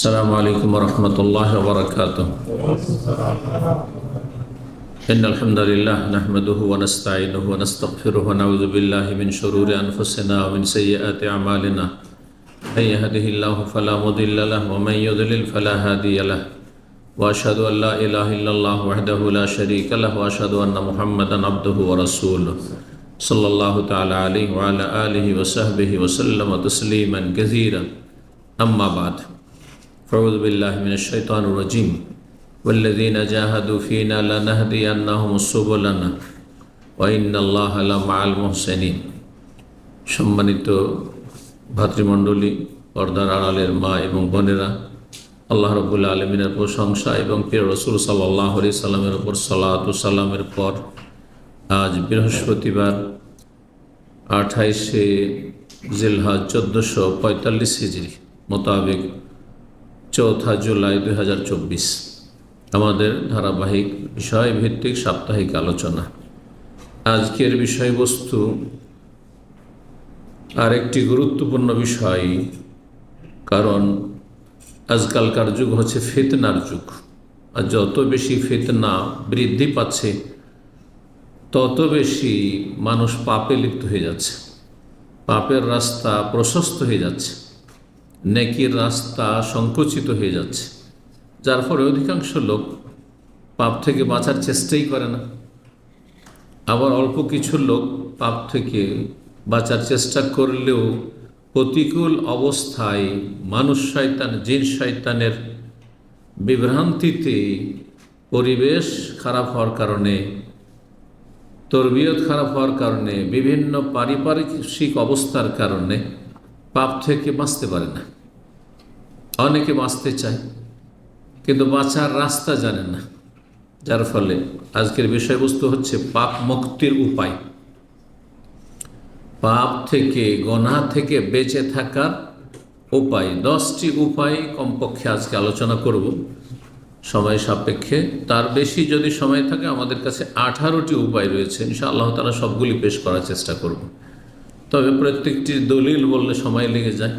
السلام عليكم ورحمة الله وبركاته. إن الحمد لله نحمده ونستعينه ونستغفره ونعوذ بالله من شرور أنفسنا ومن سيئات أعمالنا. من يهده الله فلا مضل له ومن يضلل فلا هادي له. وأشهد أن لا إله إلا الله وحده لا شريك له وأشهد أن محمدا عبده ورسوله صلى الله تعالى عليه وعلى آله وصحبه وسلم تسليما كثيرا. أما بعد، فأعوذ بالله من الشيطان الرجيم. والذين جاهدوا فينا لنهدينهم سبلنا وإن الله لمع المحسنين. সম্মানিত ভাতৃমণ্ডলী, পর্দার আড়ালের মা এবং বোনেরা, আল্লাহ রাব্বুল আলামিনের প্রশংসা এবং প্রিয় রাসূল সাল্লাল্লাহু আলাইহি সাল্লামের উপর সালাত ও সালামের পর আজ বৃহস্পতিবার 28শে জিলহজ 1445 হিজরি মোতাবেক 4 জুলাই 2024 আমাদের ধারাবাহিক বিষয়ভিত্তিক সাপ্তাহিক আলোচনা। আজকের বিষয়বস্তু আরেকটি গুরুত্বপূর্ণ বিষয়, কারণ আজকালকার যুগ হচ্ছে ফিতনার যুগ। আর যত বেশি ফিতনা বৃদ্ধি পাচ্ছে তত বেশি মানুষ পাপে লিপ্ত হয়ে যাচ্ছে, পাপের রাস্তা প্রশস্ত হয়ে যাচ্ছে, নেকির রাস্তা সংকুচিত হয়ে যাচ্ছে, যার ফলে অধিকাংশ লোক পাপ থেকে বাঁচার চেষ্টাই করে না। আবার অল্প কিছু লোক পাপ থেকে বাঁচার চেষ্টা করলেও প্রতিকূল অবস্থায় মানুষ শয়তান, জিন শয়তানের বিভ্রান্তিতে, পরিবেশ খারাপ হওয়ার কারণে, তরবিয়ত খারাপ হওয়ার কারণে, বিভিন্ন পারিপার্শ্বিক অবস্থার কারণে পাপ থেকে বাঁচতে পারে না। অনেকে বাঁচতে চায় কিন্তু বাঁচার রাস্তা জানে না, যার ফলে আজকের বিষয়বস্তু হচ্ছে পাপ মুক্তির উপায়, পাপ থেকে, গুনাহ থেকে বেঁচে থাকার উপায়। 10টি উপায় কমপক্ষে আজকে আলোচনা করব সময় সাপেক্ষে। তার বেশি যদি সময় থাকে আমাদের কাছে 18টি উপায় রয়েছে, ইনশাআল্লাহ তাআলা সবগুলি পেশ করার চেষ্টা করব। তবে প্রত্যেকটি দলিল বললে সময় লেগে যায়,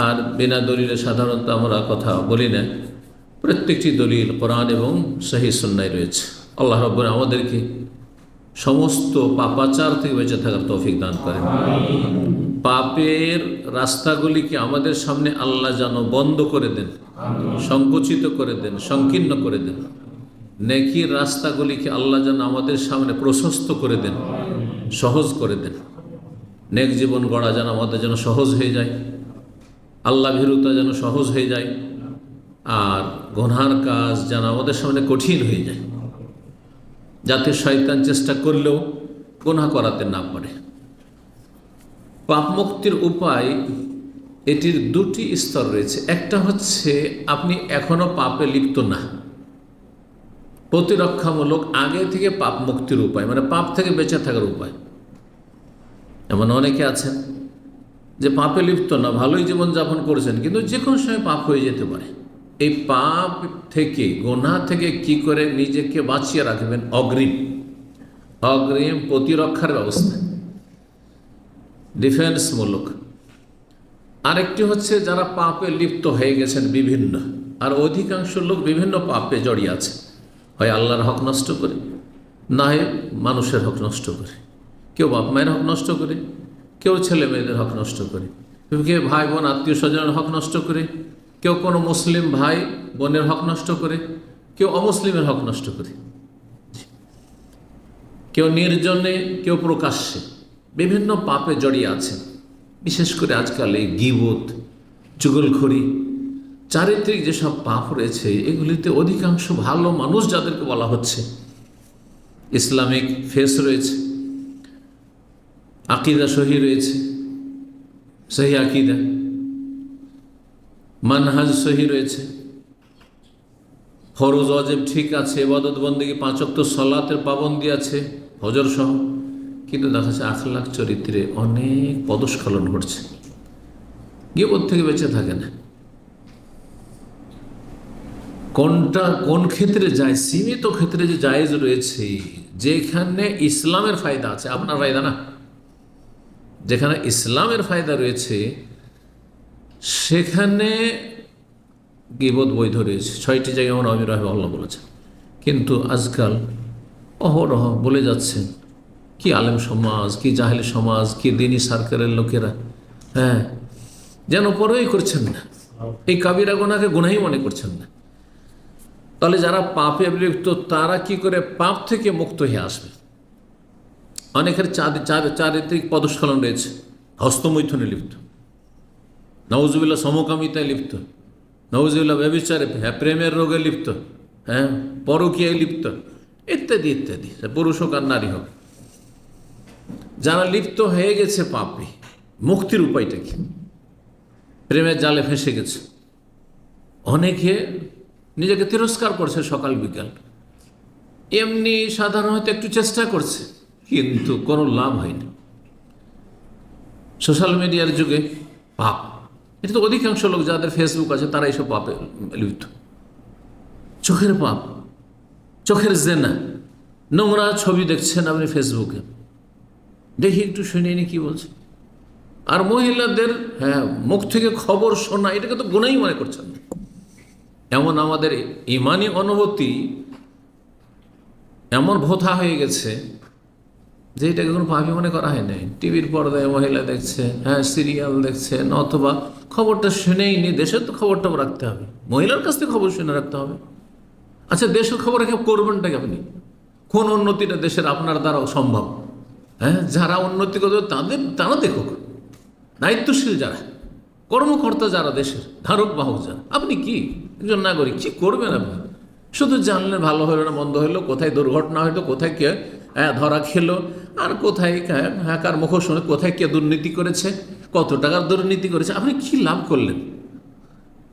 আর বিনা দলিলে সাধারণত আমরা কথা বলি না। প্রত্যেকটি দলিল কোরআন এবং সহিহ সুন্নাহয় রয়েছে। আল্লাহ রাব্বুল আমাদেরকে সমস্ত পাপাচার থেকে বেঁচে থাকার তৌফিক দান করেন। পাপের রাস্তাগুলিকে আমাদের সামনে আল্লাহ যেন বন্ধ করে দেন, সংকুচিত করে দেন, সংকীর্ণ করে দেন। নেকির রাস্তাগুলিকে আল্লাহ যেন আমাদের সামনে প্রশস্ত করে দেন, সহজ করে দেন। নেক জীবন গড়া যেন আমাদের যেন সহজ হয়ে যায়, আল্লাহ ভীরুতা যেন সহজ হয়ে যায়, আর গুনার কাজ যেন আমাদের সামনে কঠিন হয়ে যায়, যাতে শয়তান চেষ্টা করলেও গুনাহ করাতে না পারে। পাপ মুক্তির উপায়, এটির 2টি স্তর রয়েছে। একটা হচ্ছে আপনি এখনো পাপে লিপ্ত না, প্রতিরক্ষামূলক আগে থেকে পাপ মুক্তির উপায়, মানে পাপ থেকে বেঁচে থাকার উপায়। এমন অনেকে আছেন যে পাপে লিপ্ত না, ভালোই জীবনযাপন করেছেন, কিন্তু যে কোনো সময় পাপ হয়ে যেতে পারে। এই পাপ থেকে, গুনাহ থেকে কি করে নিজেকে বাঁচিয়ে রাখবেন, অগ্রিম প্রতিরক্ষার ব্যবস্থা, ডিফেন্সমূলক। আরেকটি হচ্ছে যারা পাপে লিপ্ত হয়ে গেছেন বিভিন্ন, আর অধিকাংশ লোক বিভিন্ন পাপে জড়িয়ে আছে, হয় আল্লাহর হক নষ্ট করে, না হয় মানুষের হক নষ্ট করে। কেউ বাপ মায়ের হক নষ্ট করে, কেউ ছেলে মেয়েদের হক নষ্ট করে, কেউ ভাই বোন আত্মীয় স্বজনের হক নষ্ট করে, কেউ কোনো মুসলিম ভাই বোনের হক নষ্ট করে, কেউ অমুসলিমের হক নষ্ট করে, কেউ নির্জনে, কেউ প্রকাশ্যে, বিভিন্ন পাপে জড়িয়ে আছে। বিশেষ করে আজকাল এই গীবত, চুগলখড়ি, চারিত্রিক যেসব পাপ রয়েছে, এগুলিতে অধিকাংশ ভালো মানুষ যাদেরকে বলা হচ্ছে, ইসলামিক ফেস রয়েছে, আকিদা সহি রয়েছে, সহি আকিদা, মানহাজ সহি রয়েছে, ফরজ ওয়াজিব ঠিক আছে, ইবাদত বন্দেগী 5 ওয়াক্ত সালাতের পাবন্দি আছে, হজর সহ, কিন্তু দেখা যাচ্ছে আখলাক চরিত্রে অনেক পদস্খলন ঘটছে, গীবত থেকে বেঁচে থাকে না। কোনটা কোন ক্ষেত্রে যায়, সীমিত ক্ষেত্রে যে জায়েজ রয়েছে, যেখানে ইসলামের ফায়দা আছে, আপনার ফায়দা না, যেখানে ইসলামের ফায়দা রয়েছে সেখানে গীবত বৈধ রয়েছে, 6টি জায়গায় আমার নবী রাহিমাহুল্লাহ বলেছেন। কিন্তু আজকাল অহরহ বলে যাচ্ছেন, কি আলেম সমাজ, কি জাহেলি সমাজ, কি দিনী সার্কেলের লোকেরা, হ্যাঁ, যেন পরোই করছেন না, এই কাবিরা গুনাহকে গুনাহই মনে করছেন না। তাহলে যারা পাপে লিপ্ত তারা কি করে পাপ থেকে মুক্ত হয়ে আসবে? অনেকের চারিত্রিক পদস্খলন রয়েছে, হস্তমৈথুনে লিপ্ত, নওজুবিল্লাহ সমকামিতায় লিপ্ত, নওজুবিল্লাহ ব্যভিচারে, প্রেমের রোগে লিপ্ত, হ্যাঁ, পরকীয়ায় লিপ্ত, ইত্যাদি ইত্যাদি, পুরুষ হোক আর নারী হোক। যারা লিপ্ত হয়ে গেছে পাপে, মুক্তির উপায়টা কি? প্রেমের জালে ফেঁসে গেছে, অনেকে নিজেকে তিরস্কার করছে সকাল বিকাল, এমনি সাধারণ হয়তো একটু চেষ্টা করছে, কিন্তু কোনো লাভ হয়নি। সোশ্যাল মিডিয়ার যুগে পাপ, এটা তো অধিকাংশ লোক যাদের ফেসবুক আছে তারা এইসব পাপে লিপ্ত। চোখের পাপ, চোখের জেনা, নোংরা ছবি দেখছেন আপনি ফেসবুকে, দেখি একটু শুনে নি কি বলছে। আর মহিলাদের, হ্যাঁ, মুখ থেকে খবর শোনা, এটাকে তো গুনাহই মনে করছেন না। এমন আমাদের ইমানি অনুভূতি এমন ভোথা হয়ে গেছে যে এটাকে কোনো পাপই মনে করা হয় নাই। টিভির পর্দায় মহিলা দেখছে, হ্যাঁ, সিরিয়াল দেখছেন, অথবা খবরটা শুনেই নি। দেশের তো খবরটাও রাখতে হবে, মহিলার কাছ থেকে খবর শুনে রাখতে হবে। আচ্ছা, দেশের খবর রেখে করবেনটাকে আপনি? কোন উন্নতিটা দেশের আপনার দ্বারা সম্ভব? হ্যাঁ, যারা উন্নতি করবে তারা দেখুক, দায়িত্বশীল যারা, কর্মকর্তা যারা, দেশের ধারক বাহক যারা। আপনি কি একজন নাগরিক, কি করবেন আপনি? শুধু জানলেন ভালো হলো না মন্দ হইলো, কোথায় দুর্ঘটনা হইলো, কোথায় কে ধরা খেলো, আর কোথায় কার মুখ শুনে কোথায় কে দুর্নীতি করেছে, কত টাকার দুর্নীতি করেছে। আপনি কি লাভ করলেন?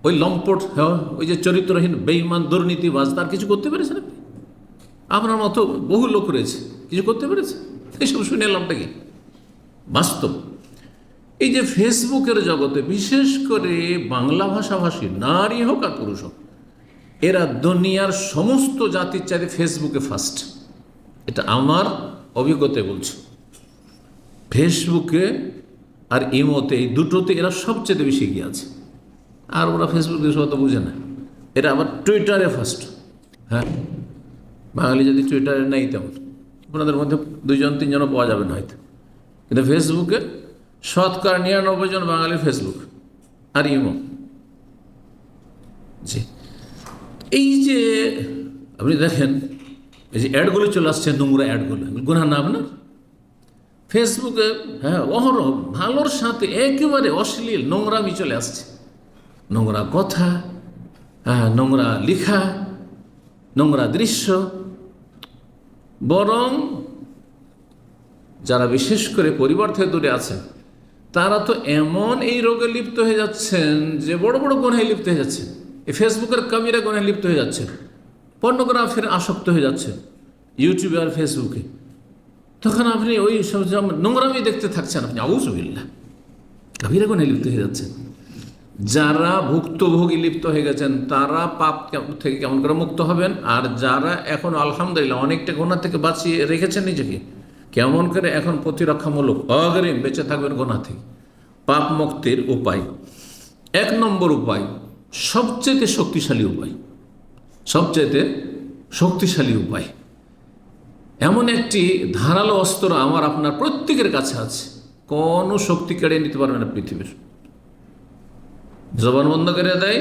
ওই লম্পট, ওই যে চরিত্রহীন বেঈমান দুর্নীতিবাজ, তার কিছু করতে পেরেছেন আপনি? আপনার মতো বহু লোক রয়েছে, কিছু করতে পেরেছে? এইসব শুনে এলামটা কি বাস্তব? এই যে ফেসবুকের জগতে বিশেষ করে বাংলা ভাষাভাষী নারী হোক আর পুরুষ হোক, এরা দুনিয়ার সমস্ত জাতির চাইতে ফেসবুকে ফার্স্ট। এটা আমার অভিজ্ঞতায় বলছি। ফেসবুকে আর ইমোতে, এই দুটোতে এরা সবচেয়ে বেশি এগিয়ে আছে। আর ওরা ফেসবুক দিয়ে তো বুঝে না, এটা আবার টুইটারে ফার্স্ট। হ্যাঁ, বাঙালি যদি টুইটারে নেই, তেমন আপনাদের মধ্যে 2-3জনও পাওয়া যাবে না হয়তো, কিন্তু ফেসবুকে 99% বাঙালি ফেসবুক আর ইমো। জি, এই যে আপনি দেখেন, এই যে অ্যাডগুলো চলে আসছে, নোংরা অ্যাডগুলো, গুনাহ না আপনার? ফেসবুকে, হ্যাঁ, অহরহ ভালোর সাথে একেবারে অশ্লীল নোংরামি চলে আসছে। নোংরা কথা, হ্যাঁ, নোংরা লেখা, নোংরা দৃশ্য। বরং যারা বিশেষ করে পরিবার থেকে দূরে আছেন, তারা তো এমন এই রোগে লিপ্ত হয়ে যাচ্ছেন যে বড় বড় গুনাহে লিপ্ত হয়ে যাচ্ছেন। এই ফেসবুকের কামিরা গুনাহে লিপ্ত হয়ে যাচ্ছে, পর্নোগ্রাফির আসক্ত হয়ে যাচ্ছে ইউটিউবে আর ফেসবুকে। তখন আপনি ওই সব নোংরামি দেখতে থাকছেন, আপনি আউযুবিল্লাহ, কাবিরা গুনাহে লিপ্ত হয়ে যাচ্ছেন। যারা ভুক্তভোগী লিপ্ত হয়ে গেছেন তারা পাপ থেকে কেমন করে মুক্ত হবেন? আর যারা এখন আলহামদুলিল্লাহ অনেকটা গুনাহ থেকে বাঁচিয়ে রেখেছেন নিজেকে, কেমন করে এখন প্রতিরক্ষামূলক অগ্রিম বেঁচে থাকবেন গুনাহ থেকে? পাপ মুক্তির উপায়, 1 নম্বর উপায়, সবচেয়ে শক্তিশালী উপায়, সবচেয়ে শক্তিশালী উপায়, এমন একটি ধারালো অস্ত্র আমার আপনার প্রত্যেকের কাছে আছে, কোনো শক্তি কেড়ে নিতে পারবে না পৃথিবীর। জবান বন্ধ করে দেয়,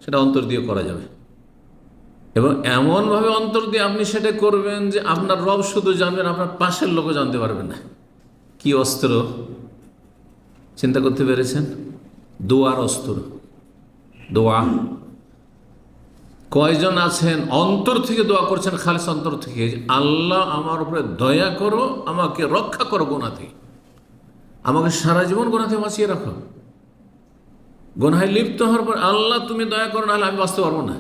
সেটা অন্তর দিয়ে করা যাবে, এবং এমনভাবে অন্তর দিয়ে আপনি সেটা করবেন যে আপনার রব শুধু জানবেন, আপনার পাশের লোকও জানতে পারবেন না। কি অস্ত্র চিন্তা করতে পেরেছেন? দোয়ার অস্ত্র, দোয়া। কয়জন আছেন অন্তর থেকে দোয়া করছেন, খালিস অন্তর থেকে, আল্লাহ আমার উপরে দয়া করো, আমাকে রক্ষা করো গুনাহ থেকে, আমাকে সারা জীবন গুনাহ থেকে বাঁচিয়ে রাখো। গুনাহে লিপ্ত হওয়ার পর আল্লাহ তুমি দয়া করো, নাহলে আমি বাঁচতে পারবো না।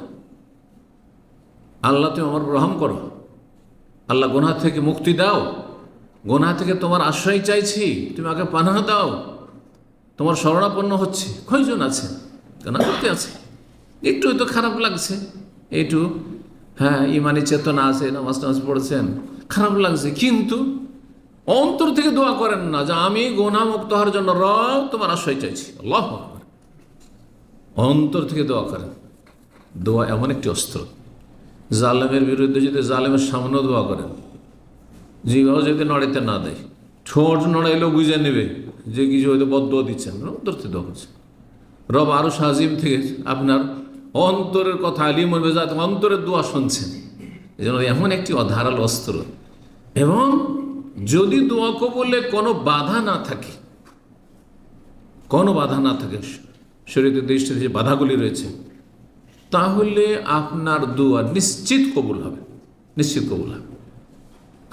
আল্লাহ তুমি আমার রহম করো, আল্লাহ গুনাহ থেকে মুক্তি দাও, গুনাহ থেকে তোমার আশ্রয় চাইছি, তুমি আমাকে পানাহ দাও, তোমার শরণাপন্ন হচ্ছে। কয়জন আছে গুনাহ করতে আছে, একটু হয়তো খারাপ লাগছে, একটু হ্যাঁ ইমানি চেতনা আছে, নামাজ টামাজ পড়ছেন, খারাপ লাগছে, কিন্তু অন্তর থেকে দোয়া করেন না যে আমি গুনাহ মুক্ত হওয়ার জন্য রব তোমার আশ্রয় চাইছি। আল্লাহু আকবার। অন্তর থেকে দোয়া করেন, দোয়া এমন একটি অস্ত্র, জালেমের বিরুদ্ধে যদি জালেমের সামনেও দোয়া করেন, জিভাও যদি নড়াইতে না দেয়, ঠোঁট নড়াইলেও বুঝে নেবে যে কিছু হয়তো বদদোয়া দিচ্ছেন, ধরতে দোয়া করছেন। রব আরো আজিম থেকে আপনার অন্তরের কথা আলিম বেজাত অন্তরের দোয়া শুনছেন। এই জন্য এমন একটি অধারাল অস্ত্র। এবং যদি দোয়া কবুলে কোনো বাধা না থাকে, কোনো বাধা না থাকে, শরীয়তের দৃষ্টিতে যে বাধাগুলি রয়েছে, তাহলে আপনার দোয়া নিশ্চিত কবুল হবে, নিশ্চিত কবুল হবে।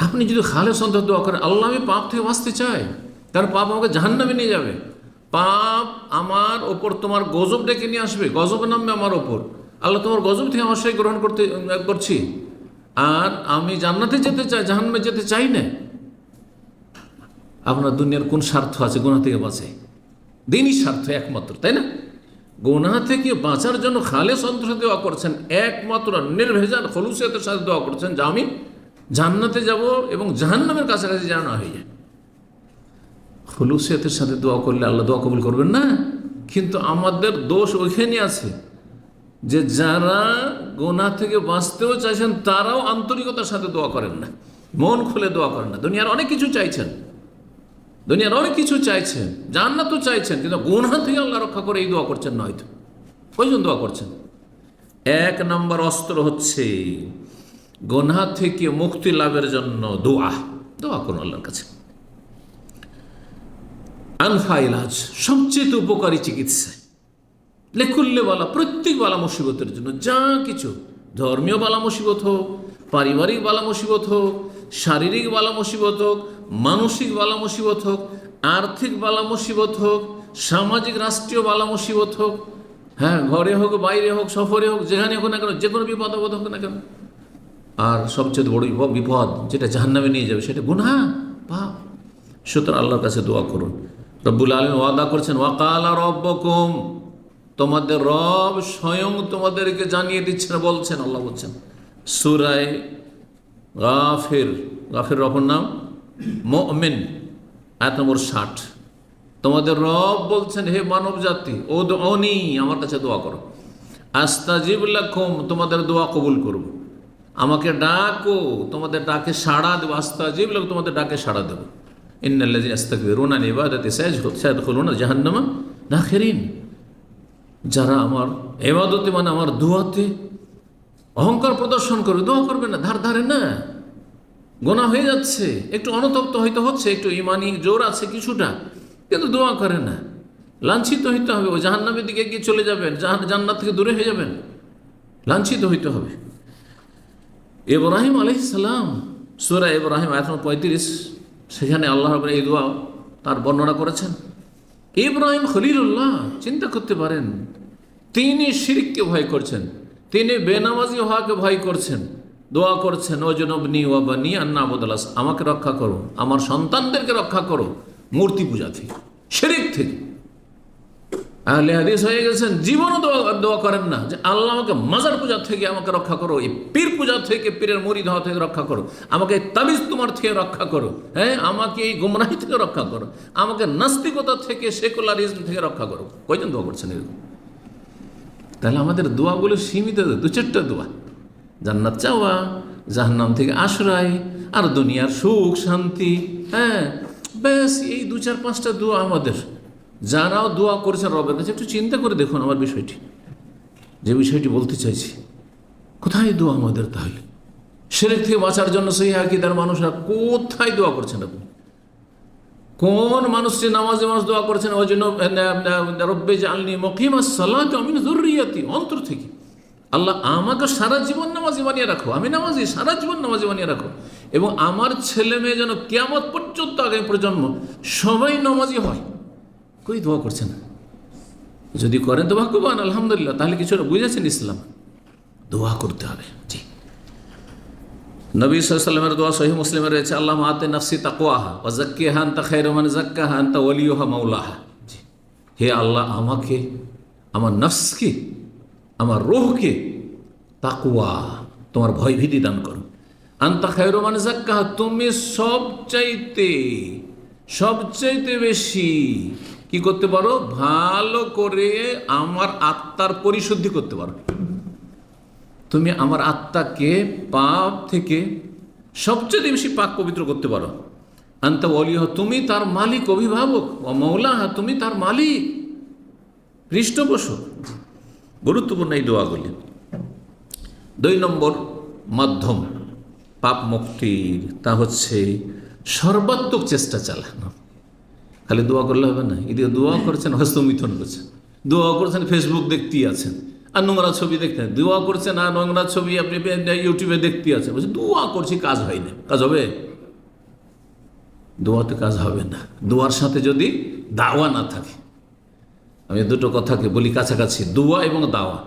আপনি যদি খালেস অন্তর দোয়া করেন, আল্লাহ আমি পাপ থেকে বাঁচতে চাই, কারণ পাপ আমাকে জাহান্নামে নিয়ে যাবে, পাপ আমার ওপর তোমার গজব ডেকে নিয়ে আসবে, গজব নামবে আমার ওপর, আল্লাহ তোমার গজব থেকে আমার সেই গ্রহণ করছি, আর আমি জান্নাতে যেতে চাই, জাহান্নামে যেতে চাই না। আপনার দুনিয়ার কোন স্বার্থ আছে গুনাহ থেকে বাঁচে? দিনই স্বার্থ একমাত্র, তাই না? গুনাহ থেকে বাঁচার জন্য খালেস অন্তরে দোয়া করছেন, একমাত্র নির্ভেজাল খলুসিয়তের সাথে দোয়া করছেন যে আমি জান্নাতে যাব এবং জাহান্নামের কাছাকাছি যেন না হয়ে যায়। খলুসিয়তের সাথে দোয়া করলে আল্লাহ দোয়া কবুল করবেন না। কিন্তু আমাদের দোষ ওইখানে আছে যে যারা গুনাহ থেকে বাঁচতেও চাইছেন তারাও আন্তরিকতার সাথে দোয়া করেন না, মন খুলে দোয়া করেন না। দুনিয়ার অনেক কিছু চাইছেন, দুনিয়ার অনেক কিছু চাইছেন, জান্নাতও চাইছেন, কিন্তু গুনাহ থেকে আল্লাহ রক্ষা করে এই দোয়া করছেন না। হয়তো কয়জন দোয়া করছেন? এক নম্বর অস্ত্র হচ্ছে গুনাহ থেকে মুক্তি লাভের জন্য দোয়া। দোয়া করুন আল্লাহর কাছে। আনফা ইলাজ, সবচেয়ে উপকারী চিকিৎসা। লেকুল্লে বালা, প্রত্যেক বালা মুসিবতের জন্য, যা কিছু ধর্মীয় বালা মুসিবত হোক, পারিবারিক বালা মুসিবত হোক, শারীরিক বালা মুসিবত হোক, মানসিক বালা মুসিবত হোক, আর্থিক বালা মুসিবত হোক, সামাজিক রাষ্ট্রীয় বালা মুসিবত হোক, হ্যাঁ, ঘরে হোক, বাইরে হোক, সফরে হোক, যেখানে হোক না কেন, যে কোনো বিপদ আপদ হোক না কেন। আর সবচেয়ে বড় বিপদ যেটা জাহান্নামে নিয়ে যাবে সেটা গুনাহ, পাপ। সুতরাং আল্লাহর কাছে দোয়া করুন। রব্বুল আলামিন ওয়াদা করছেন, ওয়াকালা রব্বুকুম, তোমাদের রব স্বয়ং তোমাদেরকে জানিয়ে দিচ্ছেন, বলছেন, আল্লাহ বলছেন সূরা গাফির, গাফির রবের নাম মুমিন, আয়াত নম্বর 60। তোমাদের রব বলছেন, হে মানব জাতি, উদউনি, আমার কাছে দোয়া করো, আস্তাজিব লাকুম, তোমাদের দোয়া কবুল করব। আমাকে ডাকো, তোমাদের ডাকে সাড়া দেবো, আস্তাজিব লাকুম, তোমাদের ডাকে সাড়া দেবো। ইন্নাল্লাযীনা ইস্তাকবিরুনা আন ইবাদাতি সায়াদখুলুনা জাহান্নামা দাখিরিন। যারা আমার ইবাদতে মানে আমার দোয়াতে অহংকার প্রদর্শন করবে, দোয়া করবে না, ধার ধারে না, গোনা হয়ে যাচ্ছে, একটু অনুতপ্ত হইতে হচ্ছে, একটু ইমানি জোর আছে কিছুটা, কিন্তু দোয়া করে না, লাঞ্ছিত হইতে হবে, ওই জাহান্নামের দিকে গিয়ে চলে যাবেন, জান্নাত থেকে দূরে হয়ে যাবেন, লাঞ্ছিত হইতে হবে। ইব্রাহিম আলাইহিস সালাম, সূরা ইব্রাহিম আয়াত 35, সেখানে আল্লাহ রাব্বুল এই দোয়া তার বর্ণনা করেছেন। ইব্রাহিম খলিলুল্লাহ, চিন্তা করতে পারেন, তিনি শিরককে ভয় করছেন, তিনি বেনামাজি হওয়াকে ভয় করছেন, দোয়া করছেন, ওয়াজনবনি ওয়া বানি আন না'বুদাল আসনাম, আমাকে রক্ষা করো, আমার সন্তানদেরকে রক্ষা করো মূর্তি পূজা থেকে, শিরক থেকে। আহলে হাদিস হয়ে গেছেন, জীবনও দোয়া করেন না যে আল্লাহ আমাকে মাজার পূজা থেকে আমাকে রক্ষা করো, এই পীর পূজা থেকে, পীরের মুরিদ হওয়া থেকে রক্ষা করো, আমাকে তাবিজ তোমার থেকে রক্ষা করো, হ্যাঁ, আমাকে এই গুমরাহি থেকে রক্ষা করো, আমাকে নাস্তিকতা থেকে, সেকুলারিজম থেকে রক্ষা করো। কয়জন দোয়া করছেন এরকম? তাহলে আমাদের দোয়াগুলো সীমিত, 2-4টা দোয়া, জান্নাত চাওয়া, জাহান্নাম থেকে আশ্রয়, আর দুনিয়ার সুখ শান্তি, হ্যাঁ, ব্যাস এই 2-4-5টা দোয়া আমাদের। যারাও দোয়া করেছেন রবের কাছে, একটু চিন্তা করে দেখুন আমার বিষয়টি, যে বিষয়টি বলতে চাইছি, কোথায় দোয়া আমাদের? তাহলে শিরক থেকে বাঁচার জন্য সহিহ আকীদার মানুষরা কোথায় দোয়া করছেন? আপনি কোন মানুষটি নামাজে মানুষ দোয়া করছেন, ওই জন্য রব্বে জাআলনি মুকিমাস সালাতি ওয়া মিন যুররিয়াতি, অন্তর থেকে, আল্লাহ আমাকে সারা জীবন নামাজি বানিয়ে রাখো, আমি নামাজি, সারা জীবন নামাজি বানিয়ে রাখো, এবং আমার ছেলে মেয়ে যেন কিয়ামত পর্যন্ত, আগামী প্রজন্ম সবাই নামাজি হয়। কই দোয়া করছেন? যদি করেন তো ভাগ্যবান, আলহামদুলিল্লাহ, তাহলে কিছু বুঝেছেন ইসলাম। দোয়া করতে হবে। জি, নবী সাল্লাল্লাহু আলাইহি ওয়াসাল্লামের দোয়া সহিহ মুসলিমে রয়েছে, আল্লাহুম্মা আতি নাফসি তাকওয়াহা ওয়া যাক্কিহা আনতা খায়রু মান যাক্কাহা আনতা ওয়ালিয়ুহা মাওলাহা। হে আল্লাহ, আমাকে, আমার নফসকে, আমার রূহকে তাকওয়া, তোমার ভয়ভীতি দান করো। আনতা খায়রু মান যাক্কাহা, তুমি সবচাইতে বেশি কি করতে পারো? ভালো করে আমার আত্মার পরিশুদ্ধি করতে পারো। তুমি আমার আত্মাকে পাপ থেকে সবচেয়ে বেশি পাক পবিত্র করতে পারো। আনতা ওয়ালিহ, তুমি তার মালিক, অভিভাবক। ও মৌলাহা, তুমি তার মালিক, পৃষ্ঠপোষক। গুরুত্বপূর্ণ এই দোয়াগুলি। 2 নম্বর মাধ্যম পাপ মুক্তির, তা হচ্ছে সর্বাত্মক চেষ্টা চালানো। খালি দোয়া করলে হবে না। এদিকে দোয়া করছেন, হস্তমিথন করছেন, দোয়া করছেন, ফেসবুক দেখতেই আছেন, আর নোংরা ছবি দেখতে, দোয়া করছেন আর নোংরা ছবি আপনি ইউটিউবে দেখতেই আছেন। বলছেন দোয়া করছি, কাজ হয় না। কাজ হবে? দোয়াতে কাজ হবে না, দোয়ার সাথে যদি দাওয়া না থাকে। আমি দুটো কথাকে বলি কাছাকাছি, দোয়া এবং দাওয়া।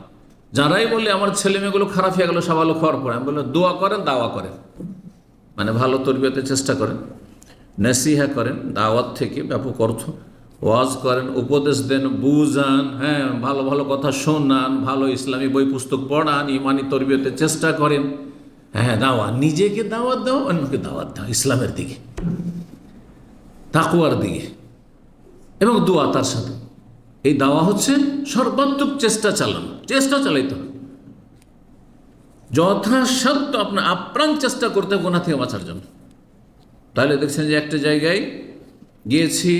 যারাই বলে আমার ছেলে মেয়েগুলো খারাপ হয়ে গেল সাবালক হওয়ার পরে, আমি বললাম দোয়া করেন, দাওয়া করেন, মানে ভালো তরবিয়তের চেষ্টা করেন, নসিহা করেন, দাওয়াত থেকে ব্যাপক অর্থ, ওয়াজ করেন, উপদেশ দেন, বুঝান, হ্যাঁ, ভালো ভালো কথা শোনান, ভালো ইসলামী বই পুস্তক পড়ান, ইমানি তরবিয়তের চেষ্টা করেন। হ্যাঁ, দাওয়া, নিজেকে দাওয়াত দাও, অন্যকে দাওয়াত দাও ইসলামের দিকে, তাকওয়ার দিকে, এবং দোয়া তার সাথে। এই দাওয়া হচ্ছে সর্বাত্মক চেষ্টা চালানো, চেষ্টা চালাইতে হবে যথাসাধ্য, আপনার আপ্রাণ চেষ্টা করতে হবে গুনাহ থেকে বাঁচার জন্য। তাহলে দেখছেন যে একটা জায়গায় গিয়েছি,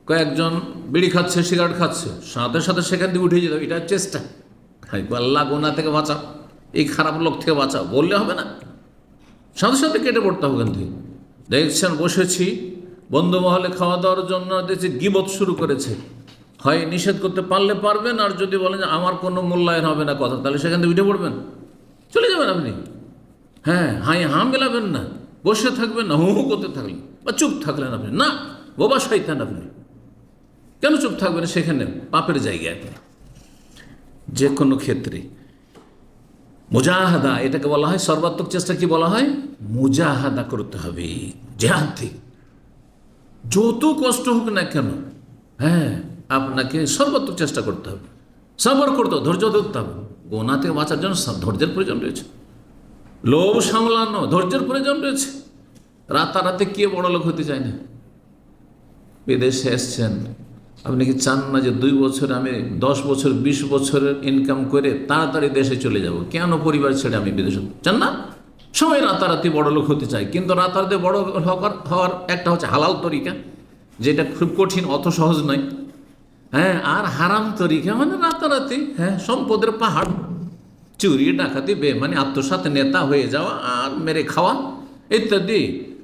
কয়েকজন বিড়ি খাচ্ছে, সিগারেট খাচ্ছে, সাথে সাথে সেখান থেকে উঠে যেতে হবে, এটা চেষ্টা। আল্লাহ গুনাহ থেকে বাঁচাও, এই খারাপ লোক থেকে বাঁচাও বললে হবে না, সাথে সাথে কেটে পড়তে হবে। কিন্তু দেখছেন বসেছি বন্ধু মহলে খাওয়া দাওয়ার জন্য, দেখছি গীবত শুরু করেছে, হয় নিষেধ করতে পারলে পারবেন, আর যদি বলেন যে আমার কোনো মূল্যায়ন হবে না কথা, তাহলে সেখান থেকে উঠে পড়বেন, চলে যাবেন আপনি। হ্যাঁ, হাই হাঁ মেলাবেন না, বসে থাকবেন না, হু হু করতে থাকলেন, বা চুপ থাকলেন আপনি, না বোবা শয়তান আপনি, কেন চুপ থাকবেন? সেখানে পাপের জায়গায় আপনি। যে কোনো ক্ষেত্রে মুজাহাদা, এটাকে বলা হয় সর্বাত্মক চেষ্টা। কি বলা হয়? মুজাহাদা করতে হবে, জেহাদ থেকে, যত কষ্ট হোক না কেন, হ্যাঁ, আপনাকে সর্বাত্মক চেষ্টা করতে হবে, সবর করতে হবে, ধৈর্য ধরতে হবে। গোনা থেকে বাঁচার জন্য ধৈর্যের প্রয়োজন রয়েছে, লোভ সামলানো ধৈর্যের প্রয়োজন রয়েছে। রাতারাতি কে বড় লোক হতে চায় না? বিদেশে এসছেন, আপনি কি চান না যে 2 বছর আমি 10 বছর 20 বছরের ইনকাম করে তাড়াতাড়ি দেশে চলে যাব? কেন পরিবার ছেড়ে আমি বিদেশে? চান না? সবাই রাতারাতি বড় লোক হতে চায়, কিন্তু রাতারাতি বড় হওয়ার একটা হচ্ছে হালাল তরিকা, যেটা খুব কঠিন, অত সহজ নয়। হ্যাঁ, আর হারাম তরিকা মানে রাতারাতি, হ্যাঁ, সম্পদের পাহাড়, চুরি ডাকাতি, মানে আত্মসাৎ নেতা হয়ে যাওয়া, আর মেরে খাওয়া ইত্যাদি,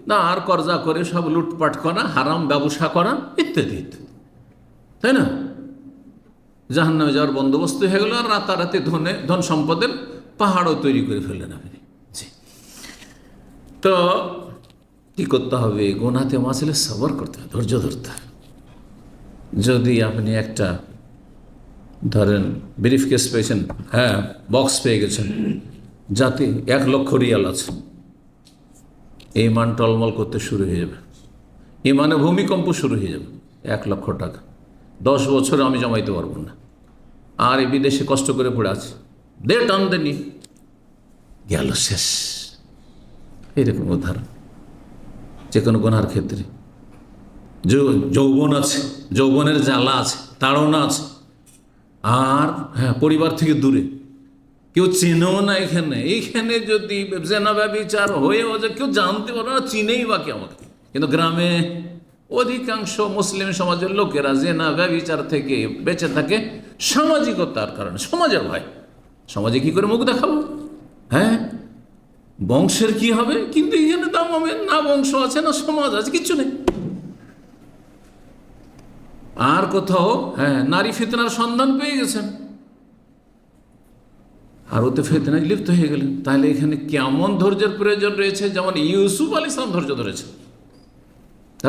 না আর কর্জা করে সব লুটপাট করা, হারাম ব্যবসা করা ইত্যাদি ইত্যাদি, তাই না? জাহান্নামে যাওয়ার বন্দোবস্ত হয়ে গেল, আর রাতারাতি ধন সম্পদের পাহাড়ও তৈরি করে ফেললেন আপনি। তো কি করতে হবে? গুনাহতে বাঁচলে সবর করতে হবে, ধৈর্য ধরতে হবে। যদি আপনি একটা ধরেন ব্রিফকেস পেয়েছেন, হ্যাঁ, বক্স পেয়ে গেছেন, যাতে 1 লক্ষ রিয়াল আছে, ইমান টলমল করতে শুরু হয়ে যাবে, ইমানে ভূমিকম্প শুরু হয়ে যাবে। 1 লক্ষ টাকা 10 বছরে আমি জমাইতে পারবো না, আর এই বিদেশে কষ্ট করে পড়ে আছে, দে টান দেনি, গেল শেষ। এইরকম উদাহরণ যে কোনো গুনার ক্ষেত্রে। যৌবন আছে, যৌবনের জ্বালা আছে, তাড়না আছে, আর হ্যাঁ, পরিবার থেকে দূরে, কেউ চেনেও না। এইখানে যদি জেনা ব্যভিচার হয়েও যে কেউ জানতে পারবে না, চিনেই বাকি আমাকে। কিন্তু গ্রামে অধিকাংশ মুসলিম সমাজের লোকেরা জেনা ব্যভিচার থেকে বেঁচে থাকে সামাজিকতার কারণে, সমাজের ভয়। সমাজে কি করে মুখ দেখাবো? হ্যাঁ, বংশের কি হবে? কিন্তু এখানে দাম হবে না, বংশ আছে না সমাজ আছে, কিচ্ছু নেই। আর কোথাও হ্যাঁ, নারী ফিতনার সন্ধান পেয়ে গেছেন, আর ওতে ফিতনায় লিপ্ত হয়ে গেলেন। তাহলে এখানে কেমন ধৈর্যের প্রয়োজন রয়েছে? যেমন ইউসুফ আলাইহিস সালাম ধৈর্য ধরেছে।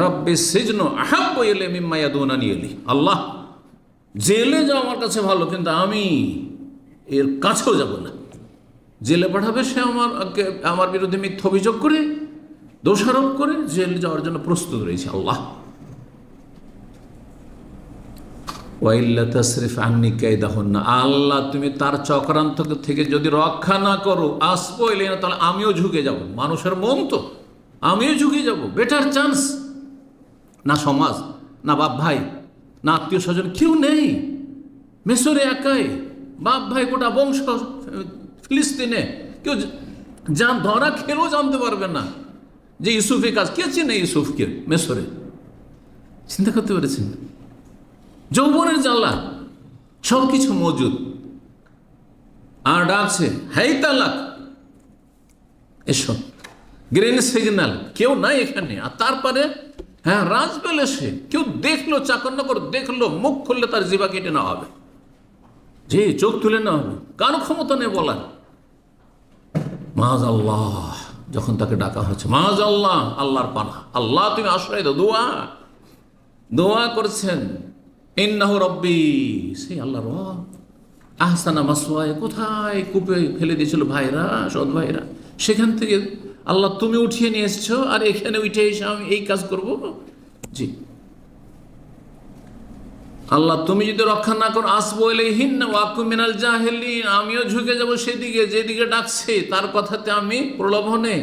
রাব্বি সিজনু আহাব্বু ইলাইয়া মিম্মা ইয়াদুনানি ইলাইহি, আল্লাহ জেলে যাও আমার কাছে ভালো, কিন্তু আমি এর কাছেও যাব না। জেলে পাঠাবে সে আমার বিরুদ্ধে মিথ্যা অভিযোগ করে, দোষারোপ করে, জেলে যাওয়ার জন্য প্রস্তুত রয়েছে আল্লাহ। ওয়াইল্লা তাসরিফ আন্নি কাইদাহুন্না, আল্লাহ তুমি তার চক্রান্ত থেকে যদি রক্ষা না করো, আসবো এলে না, তাহলে আমিও ঝুঁকে যাব। মানুষের মন তো, আমিও ঝুঁকে যাব। বেটার চান্স, না সমাজ, না বাপ ভাই, না আত্মীয় স্বজন, কেউ নেই। মিশরে একাই, বাপ ভাই গোটা বংশ ফিলিস্তিনে কেউ ধরা খেলেও জানতে পারবে না যে ইউসুফের কাজ। কে চেনে ইউসুফকে মেসরে? চিন্তা করতে পেরেছেন? যৌবনের জ্বালা, সব কিছু মজুদ, আর ডাকছে হাই তালাক, এসব গ্রিন সিগন্যাল, কেউ নাই এখানে। আর তারপরে হ্যাঁ রাজ পেলে সে, কেউ দেখলো, চাকর দেখলো, মুখ খুললে তার জিভা কেটে নেওয়া হবে, যে চোখ তুলে নেওয়া হবে, কারো ক্ষমতা নেই বলার। মাআযাল্লাহ, যখন তাকে ডাকা হচ্ছে মাআযাল্লাহ, আল্লাহর পানা, আল্লাহ তুমি আশ্রয় দাও, দোয়া করছেন। ইন্নাহু রব্বি, সেই আল্লাহ রব, আহসানা মাসওয়ায়, কোথায় কূপে ফেলে দিয়েছিল ভাইরা, সৎ ভাইরা, সেখান থেকে আল্লাহ তুমি উঠিয়ে নিয়ে এসছো, আর এখানে উঠে এসে আমি এই কাজ করব? জি আল্লাহ, তুমি যদি রক্ষা না করো, আসবো ইলাইহিন ওয়া আকুম মিনাল জাহিলিন, আমিও ঝুঁকে যাব সেদিকে, যেদিকে ডাকছে তার কথাতে আমি প্রলোভনে,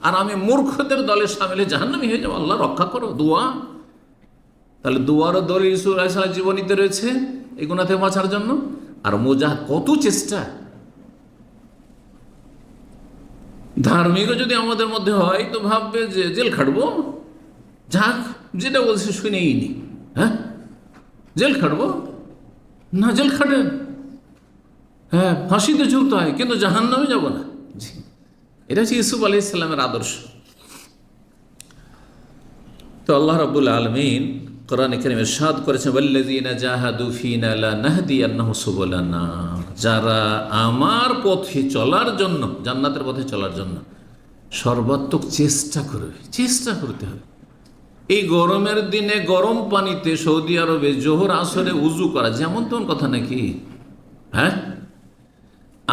আর আমি মূর্খদের দলে সামিলে জাহান্নামী হয়ে যাবো। আল্লাহ রক্ষা করো, দোয়া। তাহলে দুয়ারও দল ইউসুফ আলাইহিস সালামের জীবনীতে রয়েছে এই গুনাহ থেকে বাঁচার জন্য। আর মুজাহিদ কত চেষ্টা। ধার্মিকও যদি আমাদের মধ্যে হয় তো ভাববে যে জেল খাটবো, যাক যেটা বলছে শুনেই নি, হ্যাঁ জেল খাটবো না, জেল খাটেন, হ্যাঁ ফাঁসিতে ঝুলতে হয়, কিন্তু জাহান্নামে যাব না। জি, এটা হচ্ছে ইউসুফ আলাইহিস সালামের আদর্শ। তো আল্লাহ রাব্বুল আলামিন কোরআনে কারীমে ইরশাদ করেছেন, ওয়াল্লাযীনা জাহাদু ফীনা লানাহদিয়ান্নাহুম সুবুলানা, যারা আমার পথে চলার জন্য, জান্নাতের পথে চলার জন্য সর্বাত্মক চেষ্টা করবে, চেষ্টা করতে হবে। এই গরমের দিনে গরম পানিতে সৌদি আরবে জোহর আসরে উজু করা যেমন তেমন কথা নাকি? হ্যাঁ,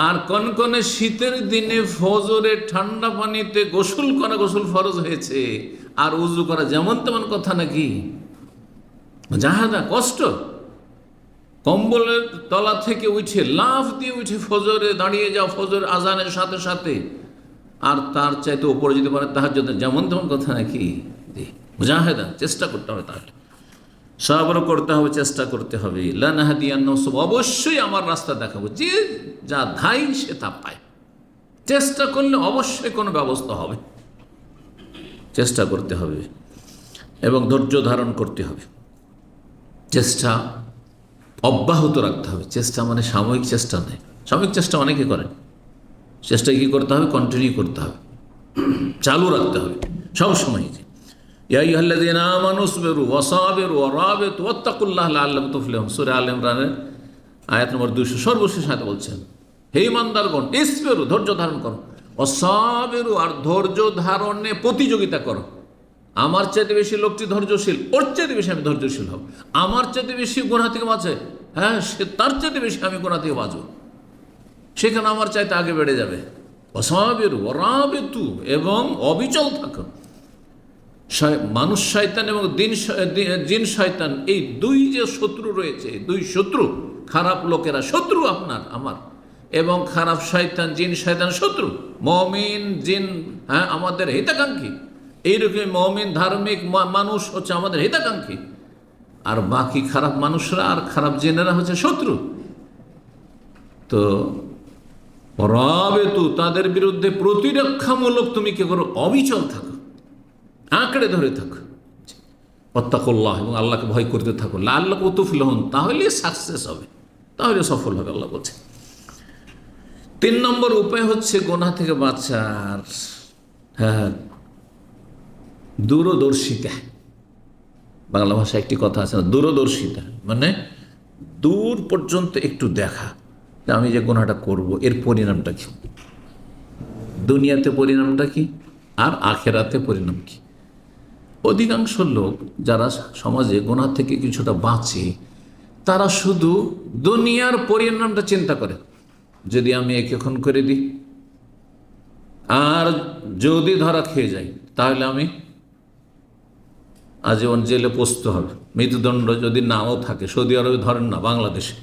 আর কনকনে শীতের দিনে ফজরে ঠান্ডা পানিতে গোসল করা, গোসল ফরজ হয়েছে, আর উজু করা যেমন তেমন কথা নাকি? জাহাদা, কষ্ট। কম্বলের তলা থেকে উঠে লাফ দিয়ে উঠে ফজরে দাঁড়িয়ে যাও, ফজর আজানের সাথে সাথে, আর তার চাইতে ওপরে যেতে পারে তাহাজ্জুদ, যেমন তেমন কথা নাকি? মুজাহিদা, চেষ্টা করতে হবে, তাহলে সবর করতে হবে, চেষ্টা করতে হবে। লানাহদিয়ান্নাহুম, অবশ্যই আমার রাস্তা দেখাবো, যে যা ধাই সে তা পায়। চেষ্টা করলে অবশ্যই কোনো ব্যবস্থা হবে, চেষ্টা করতে হবে এবং ধৈর্য ধারণ করতে হবে, চেষ্টা অব্যাহত রাখতে হবে। চেষ্টা মানে সাময়িক চেষ্টা নেই, সাময়িক চেষ্টা অনেকে করেন, চেষ্টা কি করতে হবে? কন্টিনিউ করতে হবে, চালু রাখতে হবে সবসময়। ইয়া আইয়ুহাল্লাযীনা আমানু ইসবিরু ওয়া সাবিরু ওয়া রাবিতু ওয়াত্তাকুল্লাহা লাআল্লাকুম তুফলিহুন, সূরা আলে ইমরানের আয়াত নম্বর 200 সর্বশেষ আয়াতে বলছেন, হে ঈমানদারগণ, ইসবিরু, ধৈর্য ধারণ করো, ওয়া সাবিরু, আর ধৈর্য ধারণে প্রতিযোগিতা করো। আমার চাইতে বেশি লোকটি ধৈর্যশীল, ওর চাইতে বেশি আমি ধৈর্যশীল হব। আমার চাইতে বেশি গুনাহ থেকে বাঁচে, হ্যাঁ সে তার চাইতে বেশি আমি গুনাহ থেকে বাঁচব, সেখানে আমার চাইতে আগে বেড়ে যাবে। ওয়া সাবিরু ওয়া রাবিতু, এবং অবিচল থাকো। মানুষ শয়তান এবং জিন শয়তান, এই দুই যে শত্রু রয়েছে, দুই শত্রু, খারাপ লোকেরা শত্রু আপনার আমার, এবং খারাপ শয়তান জিন শয়তান শত্রু। মুমিন জিন হ্যাঁ আমাদের হিতাকাঙ্ক্ষী, এইরকম মুমিন ধার্মিক মানুষ হচ্ছে আমাদের হিতাকাঙ্ক্ষী, আর বাকি খারাপ মানুষরা আর খারাপ জিনেরা হচ্ছে শত্রু। তো রাবিতু, তাদের বিরুদ্ধে প্রতিরক্ষামূলক তুমি কি করো? অবিচল থাকো, আঁকড়ে ধরে থাকো। ওয়াত্তাকুল্লাহ, এবং আল্লাহকে ভয় করতে থাকো। লাআল্লাকুম তুফলিহুন, তাহলে সাকসেস হবে, তাহলে সফল হবে, আল্লাহ বলছে। 3 নম্বর উপায় হচ্ছে গুনাহ থেকে বাঁচার, হ্যাঁ দূরদর্শিতা। বাংলা ভাষায় একটি কথা আছে না, দূরদর্শিতা মানে দূর পর্যন্ত একটু দেখা, যে আমি যে গুনাহটা করব এর পরিণামটা কি, দুনিয়াতে পরিণামটা কি, আর আখেরাতে পরিণাম কি। অধিকাংশ লোক যারা সমাজে গুনাহ থেকে কিছুটা বাঁচে, তারা শুধু দুনিয়ার পরিণামটা চিন্তা করে, যদি আমি একে খুন করে দিই, আর যদি ধরা খেয়ে যাই তাহলে আমি আজীবন জেলে পচতে হবে, মৃত্যুদণ্ড যদি নাও থাকে, সৌদি আরবে ধরেন না, বাংলাদেশে,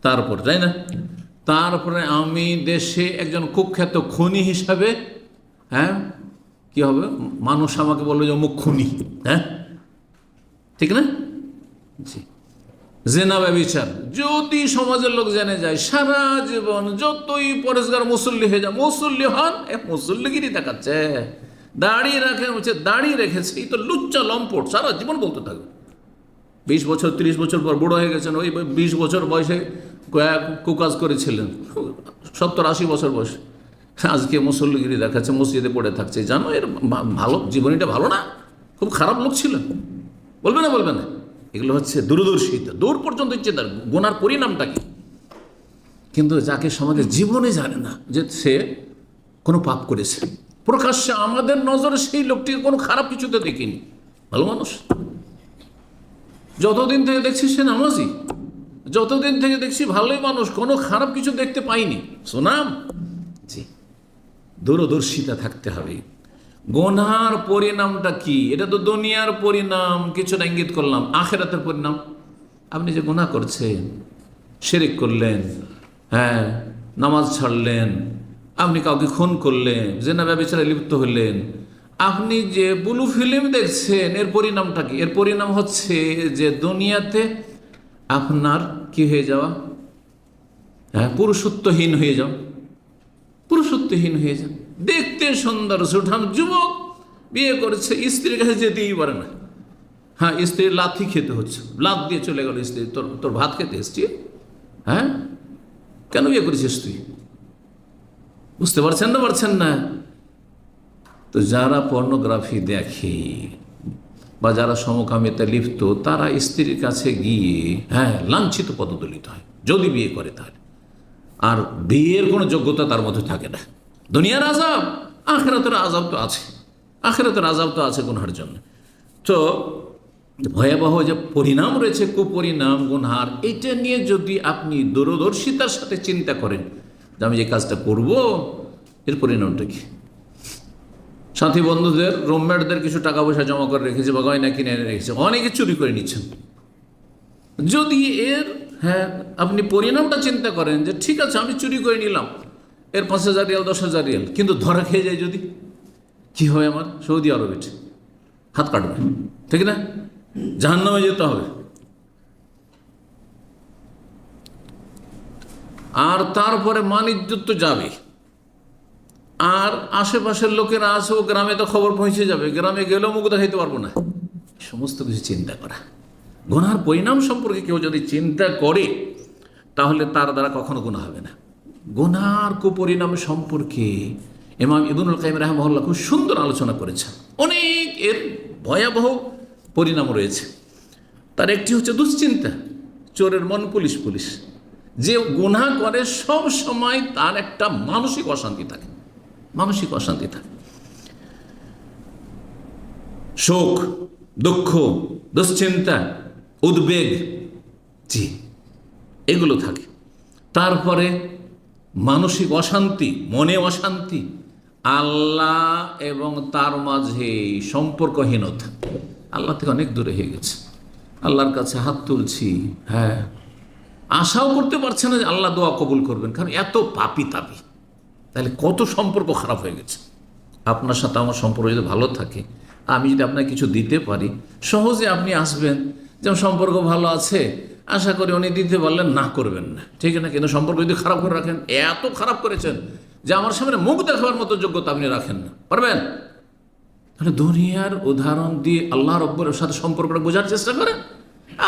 তারপর তাই না, তারপরে আমি দেশে একজন কুখ্যাত খুনি হিসাবে, হ্যাঁ কি হবে, মানুষ আমাকে বলবে যে অমুক খুনি, হ্যাঁ ঠিক না? জি, জেনা ব্যভিচার যদি সমাজের লোক জেনে যায়, সারা জীবন যতই পরেশগার মুসল্লি হয়ে যায়, মুসল্লি হন, মুসল্লিগিরি দেখাচ্ছে, দাঁড়িয়ে রাখেন, হচ্ছে দাঁড়িয়ে রেখেছে, এই তো লুচ্চা লম্পট, সারা জীবন বলতে থাকবে। 20 বছর 30 বছর পর বুড়ো হয়ে গেছেন, ওই 20 বছর বয়সে কুকাজ করেছিলেন, 70-80 বছর বয়সে আজকে মুসল্লিগিরি দেখাচ্ছে, মসজিদে পড়ে থাকছে। জানো এর ভালো জীবনীটা ভালো না, খুব খারাপ লোক ছিল, বলবে না বলবে না। এগুলো হচ্ছে দূরদর্শিতা, দূর পর্যন্ত ইচ্ছে তার গুনার পরিণামটা কি। কিন্তু যাকে সমাজে জীবনে জানে না যে সে কোনো পাপ করেছে, প্রকাশ্যে আমাদের নজরে সেই লোকটিকে কোনো খারাপ কিছুতে দেখিনি, ভালো মানুষ। যতদিন থেকে দেখছি সে নামাজি, যতদিন থেকে দেখছি ভালোই মানুষ, কোনো খারাপ কিছু দেখতে পাইনি, শোনাম। জি, দূরদর্শিতা থাকতে হবে। গুনার পরিণামটা কি? এটা তো দুনিয়ার পরিণাম, কিছুটা ইঙ্গিত করলাম। আখিরাতের পরিণাম, আপনি যে গুনাহ করছেন, শিরক করলেন, হ্যাঁ, নামাজ ছাড়লেন, আপনি কাউকে খুন করলেন, জেনা ব্যভিচারে লিপ্ত হলেন, আপনি যে ব্লু ফিল্ম দেখছেন, এর পরিণামটা কি? এর পরিণাম হচ্ছে যে দুনিয়াতে আপনার কি হয়ে যাওয়া, হ্যাঁ, পুরুষত্বহীন হয়ে যাও, পুরুষত্বহীন হয়ে যান। দেখতে সুন্দর সুঠাম যুবক, বিয়ে করেছে, স্ত্রীর কাছে যেতেই পারে না, হ্যাঁ, স্ত্রীর লাথি খেতে হচ্ছে, লাথ দিয়ে চলে গেল স্ত্রী, তোর ভাত খেতে এসছি, হ্যাঁ, কেন বিয়ে করেছিস তুই? বুঝতে পারছেন না, পারছেন না? তো যারা পর্নোগ্রাফি দেখে বা যারা সমকামিতা লিপ্ত, তারা স্ত্রীর কাছে গিয়ে, হ্যাঁ, লাঞ্ছিত পদদলিত হয় যদি বিয়ে করে তাহলে। আর বিয়ের কোনো যোগ্যতা তার মধ্যে থাকে না। দুনিয়ার আযাব, আখিরাতের আযাব তো আছে, আখিরাতের আযাব তো আছে গুনহার জন্য। তো ভয়াবহ যে পরিণাম রয়েছে, কুপরিণাম গুনহার, এটা নিয়ে যদি আপনি দূরদর্শিতার সাথে চিন্তা করেন যে আমি যে কাজটা করব, এর পরিণামটা কি। সাথী বন্ধুদের, রুমমেটদের কিছু টাকা পয়সা জমা করে রেখেছে বা গয়না কিনে এনে রেখেছে, অনেকে চুরি করে নিচ্ছেন। যদি এর, হ্যাঁ, আপনি পরিণামটা চিন্তা করেন যে ঠিক আছে আমি চুরি করে নিলাম, এর 5,000 রিয়াল 10,000 রিয়াল, কিন্তু ধরা খেয়ে যায় যদি, কি হয় আমার? সৌদি আরবে হাত কাটবে, ঠিক না? জাহান্নামে যেতে হবে। আর তারপরে মান ইজ্জত তো যাবে, আর আশেপাশের লোকেরা আছে, ও গ্রামে তো খবর পৌঁছে যাবে, গ্রামে গেলেও মুখ দেখাইতে পারবো না। সমস্ত কিছু চিন্তা করা, গুনার পরিণাম সম্পর্কে কেউ যদি চিন্তা করে তাহলে তার দ্বারা কখনো গুনাহ হবে না। গুনার কুপরিণাম সম্পর্কে ইমাম ইবনুল কাইয়িম রাহিমাহুল্লাহ খুব সুন্দর আলোচনা করেছেন। অনেক এর ভয়াবহ পরিণাম রয়েছে। তার একটি হচ্ছে দুশ্চিন্তা, চোরের মন পুলিশ পুলিশ। যে গুনাহ করে সব সময় তার একটা মানসিক অশান্তি থাকে, মানসিক অশান্তি থাকে, শোক, দুঃখ, দুশ্চিন্তা, উদ্বেগ, জি, এগুলো থাকে। তারপরে মানসিক অশান্তি, মনে অশান্তি, আল্লাহ এবং তার মাঝে সম্পর্কহীনতা, আল্লাহ থেকে অনেক দূরে হয়ে গেছে, আল্লাহর কাছে হাত তুলছি, হ্যাঁ, আশাও করতে পারছে না যে আল্লাহ দোয়া কবুল করবেন, কারণ এত পাপি তাপি। তাহলে কত সম্পর্ক খারাপ হয়ে গেছে। আপনার সাথে আমার সম্পর্ক যদি ভালো থাকে, আমি যদি আপনাকে কিছু দিতে পারি, সহজে আপনি আসবেন, যেমন সম্পর্ক ভালো আছে, আশা করি উনি দিতে পারলেন, না করবেন না, ঠিক না? কিন্তু সম্পর্ক যদি খারাপ করে রাখেন, এত খারাপ করেছেন যে আমার সামনে মুখ দেখাবার মতো যোগ্যতা আপনি রাখেন না, পারবেন? তাহলে দুনিয়ার উদাহরণ দিয়ে আল্লাহ রব্বুর সাথে সম্পর্কটা বোঝার চেষ্টা করেন।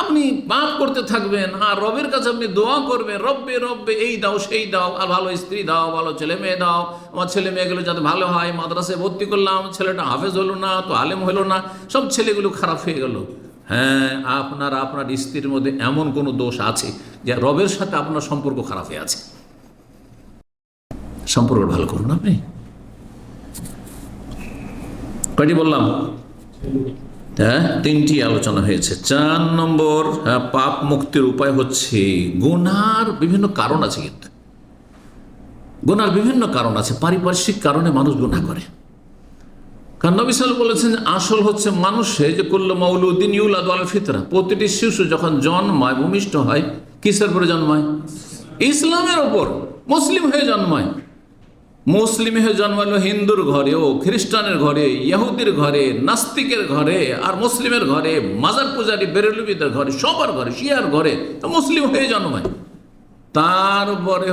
আপনি পাপ করতে থাকবেন আর রবের কাছে আপনি দোয়া করবেন, রব্বে রব্বে এই দাও সেই দাও, আর ভালো স্ত্রী দাও, ভালো ছেলে মেয়ে দাও, আমার ছেলে মেয়েগুলো যাতে ভালো হয়, মাদ্রাসায় ভর্তি করলাম, ছেলেটা হাফেজ হলো না, তো আলেম হলো না, সব ছেলেগুলো খারাপ হয়ে গেল। হ্যাঁ, আপনার স্ত্রীর মধ্যে এমন কোনো দোষ আছে যে রবের সাথে আপনার সম্পর্ক খারাপ হয়ে আছে। সম্পর্ক ভালো করুন। আপনি কয়টি বললাম? হ্যাঁ, 3টি আলোচনা হয়েছে। 4 নম্বর, পাপ মুক্তির উপায় হচ্ছে, গুনার বিভিন্ন কারণ আছে, কিন্তু গুনার বিভিন্ন কারণ আছে, পারিপার্শ্বিক কারণে মানুষ গুনাহ করে। কারণ নবী সাল্লাল্লাহু আলাইহি ওয়াসাল্লাম বলেছেন আসল হচ্ছে মানুষে যে কুল্লু মাউলুদিন ইউলাদু আলাল ফিতরা, প্রতিটি শিশু যখন জন্মায়, ভূমিষ্ঠ হয়, কিসের উপরে জন্মায়? ইসলামের ওপর, মুসলিম হয়ে জন্মায়। মুসলিম হয়ে জন্মালো হিন্দুর ঘরে, ও খ্রিস্টানের ঘরে, ইহুদির ঘরে, নাস্তিকের ঘরে, আর মুসলিমের ঘরে, মাজার পূজারী বেরেলবিদের ঘরে, সবার ঘরে, শিয়ার ঘরে, তো মুসলিম হয়ে জন্মায়। তারপরে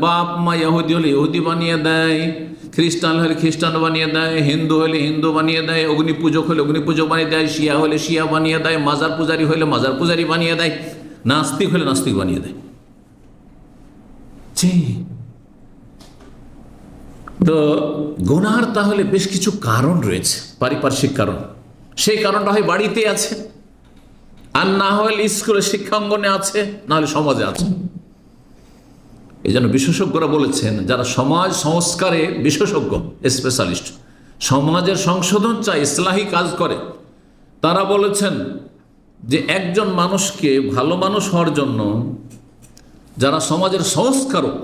বাপ মা ইহুদি হলে ইহুদি বানিয়ে দেয়, খ্রিস্টান হলে খ্রিস্টান বানিয়ে দেয়, হিন্দু হলে হিন্দু বানিয়ে দেয়, অগ্নি পূজক হলে অগ্নি পূজক বানিয়ে দেয়, শিয়া হলে শিয়া বানিয়ে দেয়, মাজার পূজারী হলে মাজার পূজারী বানিয়ে দেয়, নাস্তিক হলে নাস্তিক বানিয়ে দেয়। তো গুনার তাহলে বেশ কিছু কারণ রয়েছে, পারিপার্শ্বিক কারণ। সেই কারণটা হয় বাড়িতে আছে, আর না হলে স্কুলে শিক্ষাঙ্গনে আছে, না হলে সমাজে আছে। এই জন্য বিশেষজ্ঞরা বলেছেন, যারা সমাজ সংস্কারে বিশেষজ্ঞ, স্পেশালিস্ট, সমাজের সংশোধন চায়, ইসলাহি কাজ করে, তারা বলেছেন যে একজন মানুষকে ভালো মানুষ হওয়ার জন্য যারা সমাজের সংস্কারক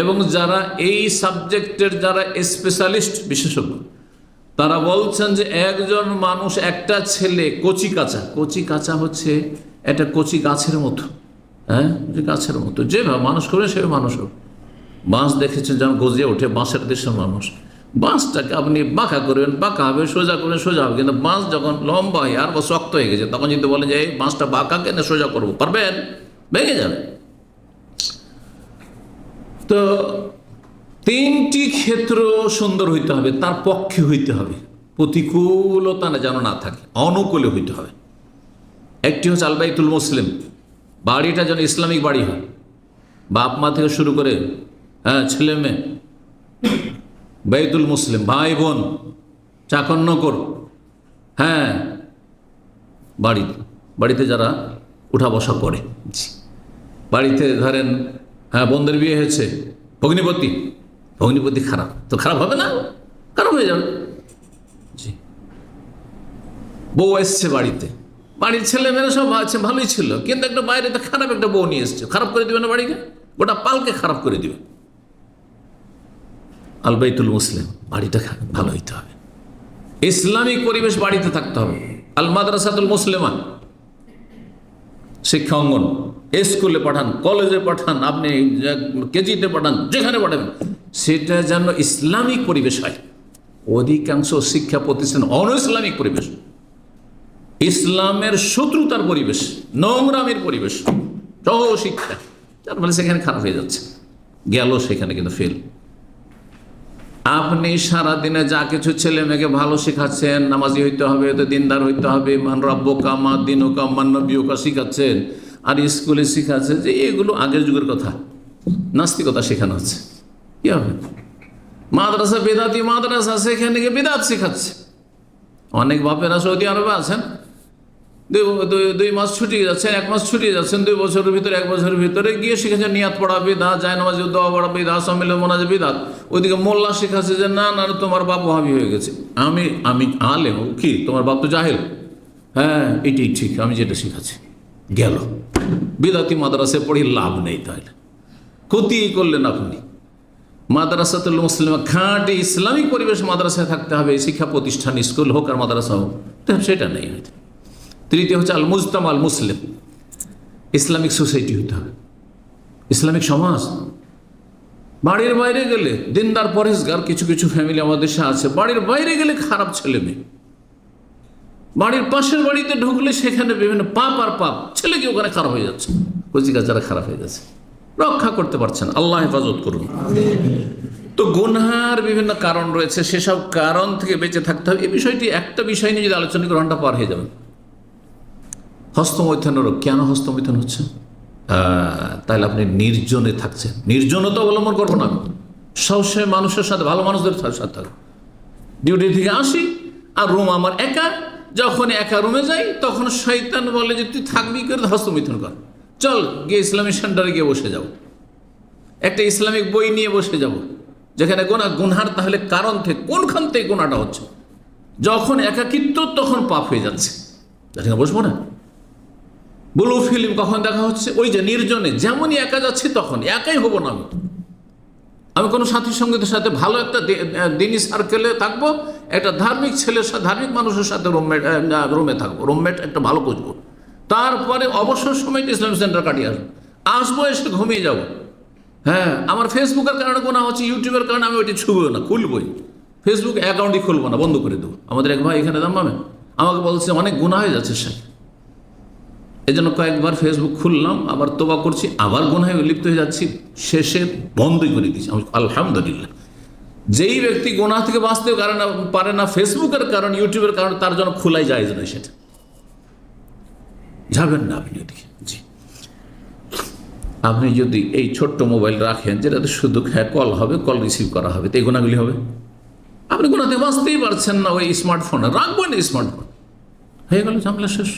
এবং যারা এই সাবজেক্টের যারা স্পেশালিস্ট, বিশেষজ্ঞ, তারা বলছেন যে একজন মানুষ, একটা ছেলে কচি কাঁচা হচ্ছে একটা কচি গাছের মতো, হ্যাঁ, যে গাছের মতো যেভাবে মানুষ করে সেভাবে মানুষ হবে। বাঁশ দেখেছেন যেমন গজিয়ে ওঠে, বাঁশের দেশের মানুষ, বাঁশটাকে আপনি বাঁকা করবেন, বাঁকা হবে, সোজা করবেন, সোজা হবে। কিন্তু বাঁশ যখন লম্বা হয়ে আর শক্ত হয়ে গেছে, তখন যদি বলেন যে এই বাঁশটা বাঁকা কেন সোজা করবো, পারবেন? ভেঙে যাবে। তো তিনটি ক্ষেত্র সুন্দর হইতে হবে, তার পক্ষে হইতে হবে, প্রতিকূলতা না যেন না থাকে, অনুকূলে হইতে হবে। একটি হচ্ছে আল বাইতুল মুসলিম, বাড়িটা যেন ইসলামিক বাড়ি হয়, বাপ মা থেকে শুরু করে, হ্যাঁ, ছেলে মেয়ে, বাইতুল মুসলিম, ভাই বোন, চাকর নকর, হ্যাঁ, বাড়িতে যারা উঠা বসা করে, বাড়িতে ধরেন, হ্যাঁ, বোনদের বিয়ে হয়েছে, ভগ্নিপতি খারাপ, তো খারাপ হবে না, খারাপ হয়ে যাবে। জি, বউ এসছে বাড়িতে, বাড়ির ছেলেমেয়েরা সব আছে, ভালোই ছিল, কিন্তু একটা বাইরেতে খারাপ একটা বউ নিয়ে এসছে, খারাপ করে দিবে না বাড়িকে, গোটা পালকে খারাপ করে দিবে। আল বাইতুল মুসলিম, বাড়িটা ভালো হইতে হবে, ইসলামিক পরিবেশ বাড়িতে থাকতে হবে। আল মাদ্রাসাতুল মুসলিমা, শিক্ষা অঙ্গন, স্কুলে পাঠান, কলেজে পাঠান, আপনি কেজিতে পাঠান, যেখানে পাঠাবেন, সেটা যেন ইসলামিক পরিবেশ হয়। অধিকাংশ শিক্ষা প্রতিষ্ঠান অন ইসলামিক পরিবেশ, ইসলামের শত্রুতার পরিবেশ, নোংরামের পরিবেশ, সহ শিক্ষা, যার ফলে সেখানে খারাপ হয়ে যাচ্ছে, গেল সেখানে কিন্তু ফেল। আপনি সারাদিনে যা কিছু ছেলে মেয়েকে ভালো শেখাচ্ছেন, নামাজি হইতে হবে, তো দিনদার হইতে হবে, মান রাব্বুকা মা দিনুকা মান নবিয়ুকা শিখাচ্ছেন, আর স্কুলে শিখাচ্ছে যে এগুলো আগের যুগের কথা, নাস্তিকতা শেখানো হচ্ছে, কি হবে? মাদ্রাসা বেদাতি মাদ্রাসা, সেখানে গিয়ে বেদাত শেখাচ্ছে। অনেক বাপেরা সৌদি আরবে আছেন, দুই মাস ছুটি যাচ্ছেন, 1 মাস ছুটি যাচ্ছেন, 2 বছরের ভিতরে, 1 বছরের ভিতরে গিয়ে শিখেছেন নিয়াত পড়া বিদাত, জায়নামাজ দোয়া পড়া বিদাত, সম্মিলন মোনাজাত বিদাত। ওইদিকে মোল্লা শিখাচ্ছে যে না না, তোমার বাপ ওয়াহাবি হয়ে গেছে। আমি আলেম, কি তোমার বাপ তো জাহেল? হ্যাঁ, এটাই ঠিক, আমি যেটা শিখাচ্ছি। গেল বিদাতি মাদ্রাসায় পড়ি, লাভ নেই, তাহলে ক্ষতি করলেন আপনি। মাদ্রাসাতুল মুসলিমা, খাঁটি ইসলামিক পরিবেশ মাদ্রাসায় থাকতে হবে, শিক্ষা প্রতিষ্ঠান, স্কুল হোক আর মাদ্রাসা হোক, সেটা নেই। তৃতীয় হচ্ছে আল মুজতামা আল মুসলিম, ইসলামিক সোসাইটি হতে হবে, ইসলামিক সমাজ। বাড়ির বাইরে গেলে দিনদার পরেশগার কিছু কিছু ফ্যামিলি আমাদের দেশে আছে, বাড়ির বাইরে গেলে খারাপ ছেলে মেয়ে, বাড়ির পাশের বাড়িতে ঢুকলে সেখানে বিভিন্ন পাপ আর পাপ, ছেলে কি ওখানে খারাপ হয়ে যাচ্ছে, কচিকাচারা খারাপ হয়ে যাচ্ছে, রক্ষা করতে পারছেন, আল্লাহ হেফাজত করুন। তো গুনহার বিভিন্ন কারণ রয়েছে, সেসব কারণ থেকে বেঁচে থাকতে হবে। এই বিষয়টি একটা বিষয় নিয়ে যদি আলোচনা করে ঘন্টা পার হয়ে যাবে। হস্তমৈথুন রোগ, কেন হস্তমৈথুন হচ্ছে? তাহলে আপনি নির্জনে থাকছেন, নির্জনতা অবলম্বন করবো না, সবসময় মানুষের সাথে, ভালো মানুষদের সাথে থাকবো। ডিউটি থেকে আসি আর রুম আমার একা, যখন একা রুমে যাই তখন শয়তান বলে যে তুই থাকবি করে, হস্তমৈথুন কর, চল গিয়ে ইসলামিক সেন্টারে গিয়ে বসে যাও, একটা ইসলামিক বই নিয়ে বসে যাব, যেখানে গুনহার তাহলে কারণ থেকে, কোনখান থেকে গুনাহটা হচ্ছে? যখন একাকিত্ব তখন পাপ হয়ে যাচ্ছে, যেখানে বসবো না। ব্লু ফিল্ম কখন দেখা হচ্ছে? ওই যে নির্জনে, যেমনই একা যাচ্ছি তখন একাই হবো না, আমি কোনো সাথী সঙ্গীদের সাথে, ভালো একটা দিনী সার্কেলে থাকবো, একটা ধার্মিক ছেলের সাথে, ধার্মিক মানুষের সাথে রুমে থাকবো, রুমমেট একটা ভালো খুঁজবো, তারপরে অবসর সময়টা ইসলামিক সেন্টার কাটিয়ে আসবো, এসে ঘুমিয়ে যাব, হ্যাঁ, আমার ফেসবুকের কারণে গুনাহ হচ্ছে, ইউটিউবের কারণে আমি ওইটি ছুঁবো না, খুলবই ফেসবুক অ্যাকাউন্টই খুলবো না, বন্ধ করে দেবো। আমাদের এক ভাই এখানে দাম্মামে আমাকে বলছে অনেক গুনাহ হয়ে যাচ্ছে শাইখ, এই জন্য কয়েকবার ফেসবুক খুললাম, আবার তোবা করছি, আবার গুনাহে লিপ্ত হয়ে যাচ্ছি, শেষে বন্ধই করে দিচ্ছি। আমি আলহামদুলিল্লাহ, যেই ব্যক্তি গুনাহ থেকে বাঁচতে পারে না ফেসবুকের কারণ, ইউটিউবের কারণ, তার জন্য খোলাই যায় না, সেটা যাবেন না আপনি ওদিকে। জি, আপনি যদি এই ছোট্ট মোবাইল রাখেন যেটাতে শুধু কল হবে, কল রিসিভ করা হবে, তো এই গুণাগুলি হবে। আপনি গুণা থেকে বাঁচতেই পারছেন না, ওই স্মার্টফোনে রাখবেন, স্মার্টফোন হয়ে গেল, ঝামেলা শেষ।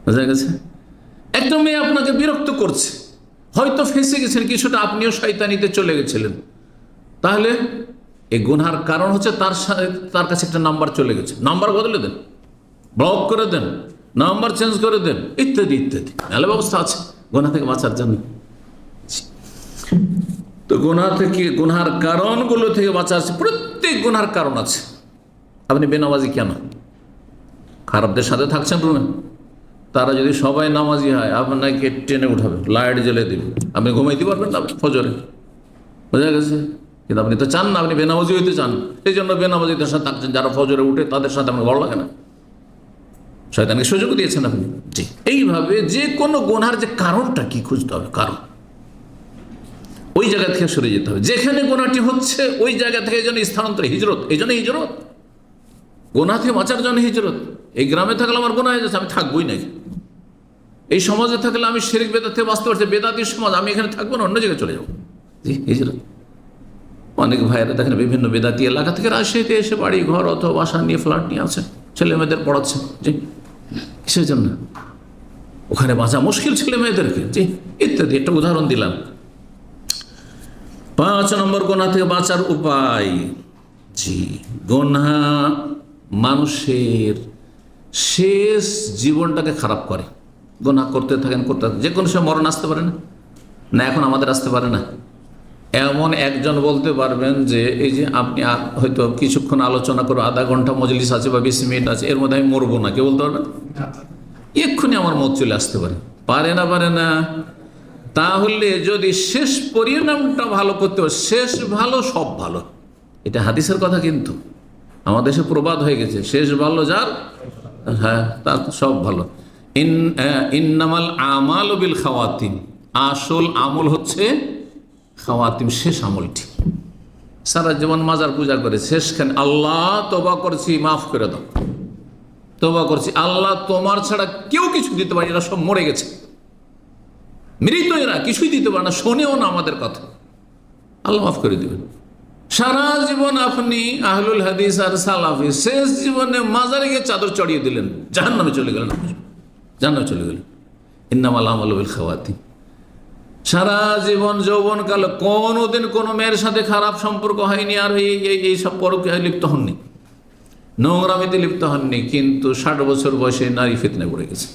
বোঝা গেছে? একটা মেয়ে আপনাকে বিরক্ত করছে, হয়তো ফেঁসে গেছেন কিছুটা, আপনিও শয়তানিতে চলে গেছিলেন, তাহলে এই গুনহার কারণ হচ্ছে তার কাছে একটা নাম্বার চলে গেছে, নাম্বার বদলে দেন, ব্লক করে দেন, নাম্বার চেঞ্জ করে দেন, ইত্যাদি ইত্যাদি নাহলে ব্যবস্থা আছে গুনাহ থেকে বাঁচার জন্য। তো গুনাহ থেকে, গুনহার কারণগুলো থেকে বাঁচার প্রত্যেক গুনহার কারণ আছে। আপনি বেনামাজি কেন? খারাপদের সাথে থাকছেন রুমে, তারা যদি সবাই নামাজি হয় আপনাকে টেনে উঠাবে, লাইট জ্বেলে দেবে, আপনি ঘুমাইতে পারবেন না ফজরে। বোঝা গেছে? কিন্তু আপনি তো চান না, আপনি বেনামাজি হইতে চান, এই জন্য বেনামাজিদের সাথে থাকছেন, যারা ফজরে উঠে তাদের সাথে আপনার ভালো লাগে না, শয়তানকে সুযোগ দিয়েছেন আপনি। জি, এইভাবে যে কোনো গুনহার যে কারণটা কি খুঁজতে হবে, কারণ ওই জায়গা থেকে সরে যেতে হবে। যেখানে গুনাহটি হচ্ছে ওই জায়গা থেকে যেন স্থানান্তর, হিজরত, এই জন্য হিজরত, গুনাহ থেকে বাঁচার জন্য হিজরত। এই গ্রামে থাকলে আমার গুনাহ হয়ে যাচ্ছে, আমি থাকবোই না। এই সমাজে থাকলে আমি শিরক বেদাত থেকে বাঁচতে পারছি, বেদাতির সমাজ, আমি এখানে থাকবো না, অন্য জায়গায় চলে যাবো। জি, হিজরত। অনেক ভাইয়েরা দেখেন বিভিন্ন বেদাতি এলাকা থেকে রাজশাহীতে এসে বাড়ি ঘর অথবা বাসা নিয়ে, ফ্ল্যাট নিয়ে আছে, ছেলে মেয়েদের পড়াচ্ছে। জি, কিসের জন্য? ওখানে বাঁচা মুশকিল ছেলে মেয়েদেরকে। জি, ইত্যাদি একটা উদাহরণ দিলাম। 5 নম্বর গুনাহ থেকে বাঁচার উপায়। জি, গুনাহ মানুষের শেষ জীবনটাকে খারাপ করে। গুনাহ করতে থাকেন, করতে থাকেন, যে কোনো সময় মরণ আসতে পারে না, না এখন আমাদের আসতে পারে না। এমন একজন বলতে পারবেন যে এই যে আপনি হয়তো কিছুক্ষণ আলোচনা করো, আধা ঘন্টা মজলিস আছে বা 20 মিনিট আছে, এর মধ্যে আমি মরবো না, কে বলতে পারবেন? এক্ষুনি আমার মত চলে আসতে পারে, পারে না, পারে না। তাহলে যদি শেষ পরিণামটা ভালো করতে হবে, শেষ ভালো সব ভালো, এটা হাদিসের কথা, কিন্তু আমাদের দেশে প্রবাদ হয়ে গেছে, শেষ ভালো যার, হ্যাঁ তার সব ভালো। ইন্নামাল আমালু বিল খাওয়াতিম, আসল আমল হচ্ছে খাওয়াতিম, শেষ আমলটি। সারা জীবন মাজার পূজা করে শেষখানে আল্লাহ তওবা করছি, মাফ করে দাও, তওবা করছি আল্লাহ, তোমার ছাড়া কেউ কিছু দিতে পারে, এরা সব মরে গেছে, মৃত, এরা কিছুই দিতে পারে না, শোনেও না আমাদের কথা, আল্লাহ মাফ করে দিবেন। সারা জীবন আপনি আহলুল হাদিস আর সালাফি, শেষ জীবনে মাজারে গিয়ে চাদর চড়িয়ে দিলেন, জাহান্নামে চলে গেলেন, জান্নাতে চলে গেলেন। ইন্নামাল আমালু বিল খাওয়াতিম। সারা জীবন যৌবনকাল কোনোদিন কোনো মেয়ের সাথে খারাপ সম্পর্ক হয়নি, আর এই সব পরকে লিপ্ত হননি, নোংরামিতে লিপ্ত হননি, কিন্তু 60 বছর বয়সে নারী ফিতনায় পড়ে গেছে,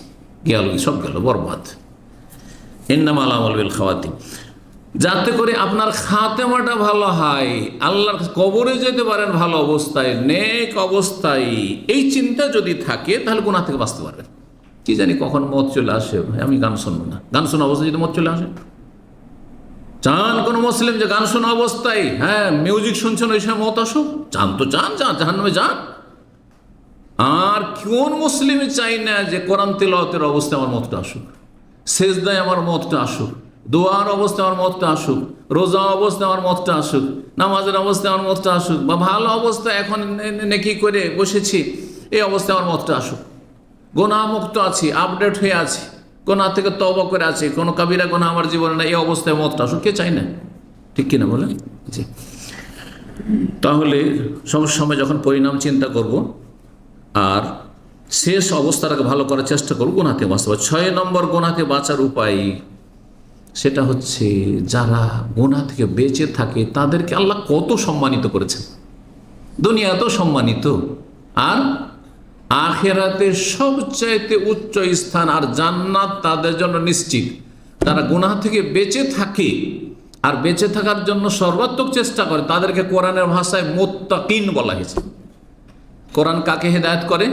গেল, সব গেল, বরবাদ। ইন্নামাল আমালু বিল খাওয়াতিম, যাতে করে আপনার খাতেমাটা ভালো হয়, আল্লাহর কবরে যেতে পারেন ভালো অবস্থায়, নেক অবস্থায়, এই চিন্তা যদি থাকে তাহলে গুনাহ থেকে বাঁচতে পারবেন। কি জানি কখন মত চলে আসে, আমি গান শুনবো না, গান শোনা অবস্থায় যদি মত চলে আসে, চান কোন মুসলিম যে গান শোনা অবস্থায়, হ্যাঁ মিউজিক শুনছেন, ওই সময় মত আসুক, চান তো চান, যান জাহান্নামে যান। আর কোন মুসলিমই চাই না যে কোরআন তিলাওয়াতের অবস্থায় আমার মতটা আসুক, সেজদায় আমার মতটা আসুক, দোয়ার অবস্থায় আমার মতটা আসুক, রোজা অবস্থায় আমার মতটা আসুক, নামাজের অবস্থায় আমার মতটা আসুক, বা ভালো অবস্থায় এখন নেকি করে বসেছি এই অবস্থায় আমার মতটা আসুক, গুনাহ মুক্ত আছি, আপডেট হয়ে আছি, গুনাহ থেকে তওবা করে আছি, কোনো কাবিরা গুনাহ আমার জীবনে না, এই অবস্থায় মতটা আসুক, কে চাই না? ঠিক কিনা বলেন? জি। তাহলে সব সময় যখন পরিণাম চিন্তা করব আর শেষ অবস্থাটাকে ভালো করার চেষ্টা করব, গুনাহ থেকে বাঁচতে পারব। 6 নম্বর গুনাহ থেকে বাঁচার উপায়, সেটা হচ্ছে যারা গুনাহ থেকে বেঁচে থাকে তাদেরকে আল্লাহ কত সম্মানিত করেছেন, দুনিয়া তো সম্মানিত, আর আখিরাতে সবচাইতে উচ্চ স্থান আর জান্নাত তাদের জন্য নিশ্চিত। তারা গুনাহ থেকে বেঁচে থাকে আর বেঁচে থাকার জন্য সর্বাত্মক চেষ্টা করে, তাদেরকে কোরআনের ভাষায় মুত্তাকিন বলা হয়েছে। কোরআন কাকে হেদায়েত করে?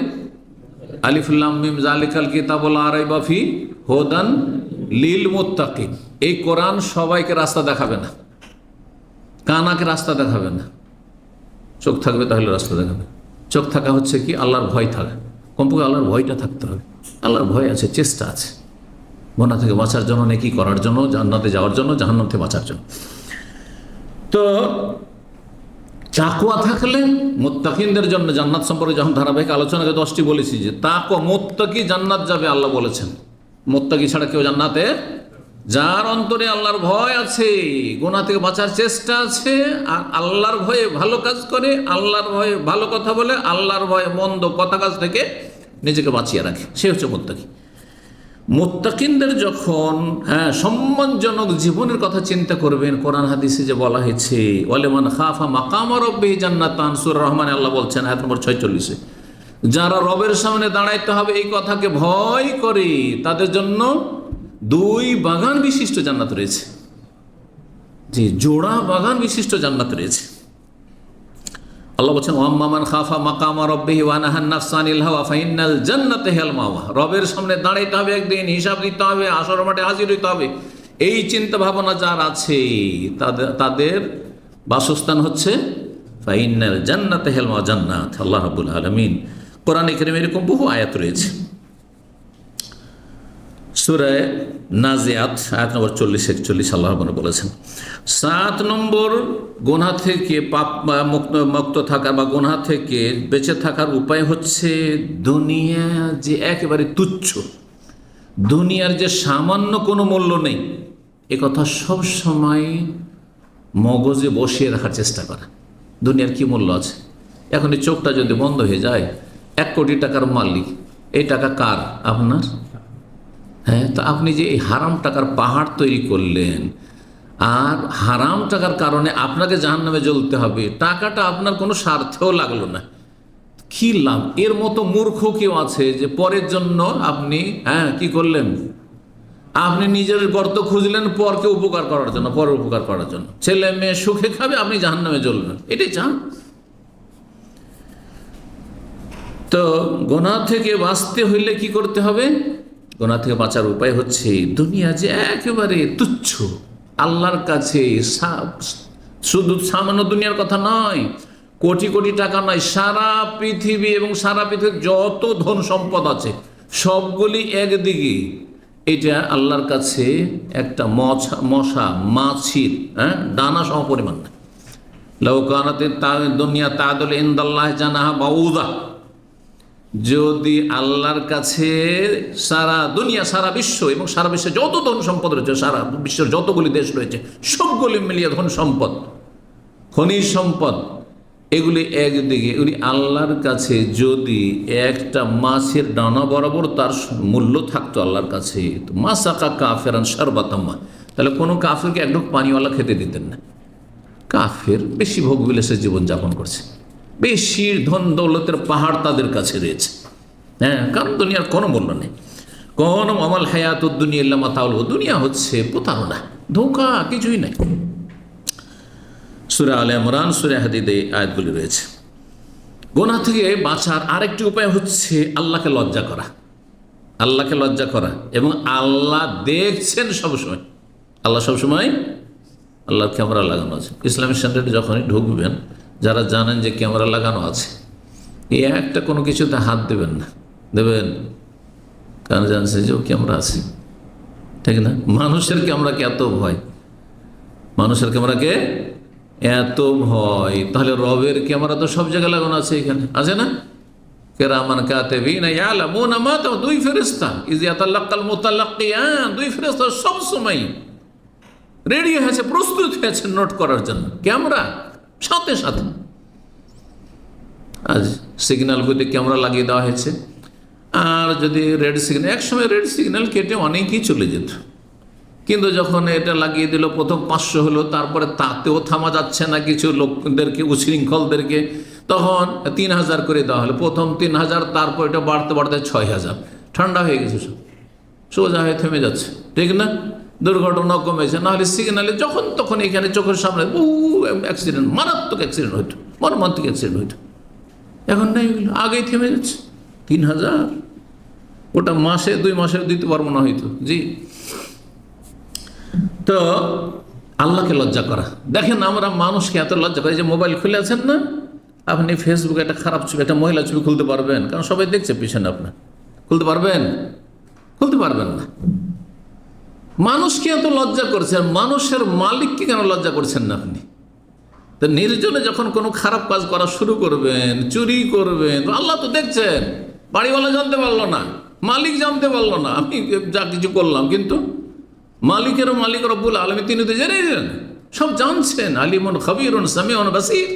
আলিফ লাম মিম যালিকাল কিতাবুল লা রাইবা ফি হুদান লিল মুত্তাকিন। এই কোরআন সবাইকে রাস্তা দেখাবে না, কানাকে রাস্তা দেখাবে না। চোখ থাকবে তাহলে রাস্তা দেখাবে। চোখ থাকা হচ্ছে কি, আল্লাহর ভয় থাকা, কমপক্ষে আল্লাহর ভয়টা থাকতে হবে। আল্লাহর ভয় আছে, চেষ্টা আছে, গুনাহ থেকে বাঁচার জন্য, নেকি করার জন্য, জান্নাতে যাওয়ার জন্য, জাহান্নাম থেকে বাঁচার জন্য। তো তাকওয়া থাকলে মুত্তাকিনদের জন্য জান্নাত সম্পর্কে যখন ধারাবাহিক আলোচনাকে 10টি বলেছি যে তাকওয়া, মুত্তাকি জান্নাত যাবে আল্লাহ বলেছেন। মুত্তাকি ছাড়া কেউ জান্নাতে, যার অন্তরে আল্লাহর ভয় আছে, গুনাহ থেকে বাঁচার চেষ্টা আছে, আর আল্লাহর ভয়ে ভালো কাজ করে, আল্লাহর ভয়ে ভালো কথা বলে, আল্লাহর ভয়ে মন্দ কথা কাজ থেকে নিজেকে বাঁচিয়ে রাখে, সে হচ্ছে মুত্তাকি। মুত্তাকিনদের যখন সম্মানজনক জীবনের কথা চিন্তা করবেন, কোরআন হাদিসে যে বলা হয়েছে ওয়ালিমান খাফা মাকাম রাব্বিহি জান্নাতান, সূরা রহমানে আল্লাহ বলছেন আয়াত নম্বর 46, যারা রবের সামনে দাঁড়াইতে হবে এই কথাকে ভয় করে, তাদের জন্য 2 বাগান বিশিষ্ট জান্নাত রয়েছে। জি, জোড়া বাগান বিশিষ্ট জান্নাত রয়েছে। আল্লাহ বলছেন ওয়াম্মা মান খাফা মাকামা রাব্বিহি ওয়া নাহান নাফসা আনিল হাওয়া ফাইন্নাল জান্নাতা হিয়াল মাওয়া। রবের সামনে দাঁড়াইতে হবে, একদিন হিসাব দিতে হবে, আসর মাঠে হাজির হইতে হবে, এই চিন্তা ভাবনা যার আছে তাদের বাসস্থান হচ্ছে ফাইন্নাল জান্নাতা হিয়াল মাওয়া, জান্নাত। আল্লাহ রাব্বুল আলামিন কোরআনে কারীমে এরকম বহু আয়াত রয়েছে। সূরা নাজিয়াত আয়াত নম্বর 40-41 আল্লাহ বলেছেন 7 নম্বর গুনাহ থেকে পাপ মুক্ত থাকার বা গুনাহ থেকে বেঁচে থাকার উপায় হচ্ছে দুনিয়া যে একেবারে তুচ্ছ, দুনিয়ার যে সামান্য কোনো মূল্য নেই, এ কথা সব সময় মগজে বসিয়ে রাখার চেষ্টা করা। দুনিয়ার কি মূল্য আছে? এখন এই চোখটা যদি বন্ধ হয়ে যায়, 1 কোটি টাকার মালিক, এই টাকা কার? আপনার। হ্যাঁ, তো আপনি যে এই হারাম টাকার পাহাড় তৈরি করলেন, আর হারাম টাকার কারণে আপনাকে জাহান্নামে জ্বলতে হবে, টাকাটা আপনার কোনো স্বার্থেও লাগলো না, কি লাভ? এর মতো মূর্খ কেউ আছে যে পরের জন্য আপনি কি করলেন? আপনি নিজের গর্ত খুঁজলেন পরকে উপকার করার জন্য, পরের উপকার করার জন্য। ছেলে মেয়ে সুখে খাবে, আপনি জাহান্নামে জ্বলবেন, এটাই চান। তো গুনাহ থেকে বাঁচতে হইলে কি করতে হবে? গুনাহ থেকে বাঁচার উপায় হচ্ছে দুনিয়া যে একেবারে তুচ্ছ, আল্লাহর কাছে শুধু সামান্য দুনিয়ার কথা নয়, কোটি কোটি টাকা নয়, সারা পৃথিবী এবং সারা পৃথিবীর যত ধন সম্পদ আছে সবগুলি একদিকে, এটা আল্লাহর কাছে একটা মশা মাছির ডানা সম পরিমাণ না। লাউ কানাত দুনিয়া তাদুল ইনদাল্লাহ জানাহা বাউদা, যদি আল্লাহর কাছে সারা দুনিয়া, সারা বিশ্ব এবং সারা বিশ্বে যত ধন সম্পদ রয়েছে, সারা বিশ্বের যতগুলি দেশ রয়েছে সবগুলি মিলিয়ে ধন সম্পদ, খনিজ সম্পদ, এগুলি একদিকে, এগুলি আল্লাহর কাছে যদি একটা মাছের ডানা বরাবর তার মূল্য থাকতো আল্লাহর কাছে, তো মাসাকা কাফেরান শারবাতাম্মা, তাহলে কোনো কাফেরকে এক ঢোক পানিওয়ালা খেতে দিতেন না। কাফের বেশি ভোগ বিলাসের জীবনযাপন করছে, বেশি ধন দৌলতের পাহাড় তাদের কাছে রয়েছে। কারণ দুনিয়ার কোনো মূল্য নেই, কোনো আমাল হায়াতুদ দুনিয়া ইল্লা মাতাউল, দুনিয়া হচ্ছে প্রতারণা, ধোঁকা, কিছুই নাই। সূরা আলে ইমরান, সূরা হাদীদে আয়াতগুলি রয়েছে। গুনাহ থেকে বাঁচার আরেকটি উপায় হচ্ছে আল্লাহকে লজ্জা করা, আল্লাহকে লজ্জা করা, এবং আল্লাহ দেখছেন সবসময়। আল্লাহ সবসময়, আল্লাহর ক্যামেরা লাগানো আছে। ইসলামিক সেন্টারে যখনই ঢুকবেন, যারা জানেন যে ক্যামেরা লাগানো আছে, এই একটা কোনো কিছুতে হাত দেবেন না, দেবেন কারণ জানছে যে ও ক্যামেরা আছে, ঠিক না? মানুষের ক্যামেরাকে এত ভয়, মানুষের ক্যামেরাকে এত ভয়, তাহলে রবের ক্যামেরা তো সব জায়গায় লাগানো আছে, এখানে আছে না? কিরামান কাতিবিনা ইয়ালামুনা মা তাফআলুন, 2 ফেরেশতা, ইয ইয়াতালাক্কাল মুতালাক্কিয়ান, 2 ফেরেশতা সব সময় রেডি হয়েছে, প্রস্তুত হয়েছে নোট করার জন্য, ক্যামেরা সাথে সাথে। আজ সিগন্যাল বুথে ক্যামেরা লাগিয়ে দেওয়া হয়েছে, আর যদি রেড সিগন্যাল, একসময় রেড সিগন্যাল কেটে অনেকেই চলে যেত, কিন্তু যখন এটা লাগিয়ে দিল, প্রথম 500 হলো, তারপরে তাতেও থামা যাচ্ছে না, কিছু লোকদেরকে, উশৃঙ্খলদেরকে, তখন 3000 করে দেওয়া হলো। প্রথম 3000, তারপর এটা বাড়তে বাড়তে 6000, ঠান্ডা হয়ে গেছে, সব সোজা হয়ে থেমে যাচ্ছে, ঠিক না? দুর্ঘটনাও কমেছে, নাহলে সিগন্যালে যখন তখন এখানে চোখের সামনে বহু অ্যাক্সিডেন্ট, মারাত্মক অ্যাক্সিডেন্ট হইতো, মর্মান্তিক অ্যাক্সিডেন্ট হইতো, এখন নেই, আগেই থেমে যাচ্ছে। 3000 ওটা মাসে 2 মাসে দিতে পারবো না হয়তো, জি। তো আল্লাহকে লজ্জা করা, দেখেন আমরা মানুষকে এত লজ্জা করি, যে মোবাইল খুলে আছেন না, আপনি ফেসবুকে একটা খারাপ ছবি, একটা মহিলা ছবি খুলতে পারবেন? কারণ সবাই দেখছে পিছনে, আপনার খুলতে পারবেন? খুলতে পারবেন না। মানুষকে এত লজ্জা করছেন, মানুষের মালিককে কেন লজ্জা করছেন না আপনি? তো নির্জনে যখন কোনো খারাপ কাজ করা শুরু করবেন, চুরি করবেন, আল্লাহ তো দেখছেন, বাড়িওয়ালা জানতে পারলো না, মালিক জানতে পারলো না আমি যা কিছু করলাম, কিন্তু মালিক রব্বুল আলামিন তিনি তো জেনেছেন, সব জানছেন। আলিমুন খবীরুন সামিউন বাসীর,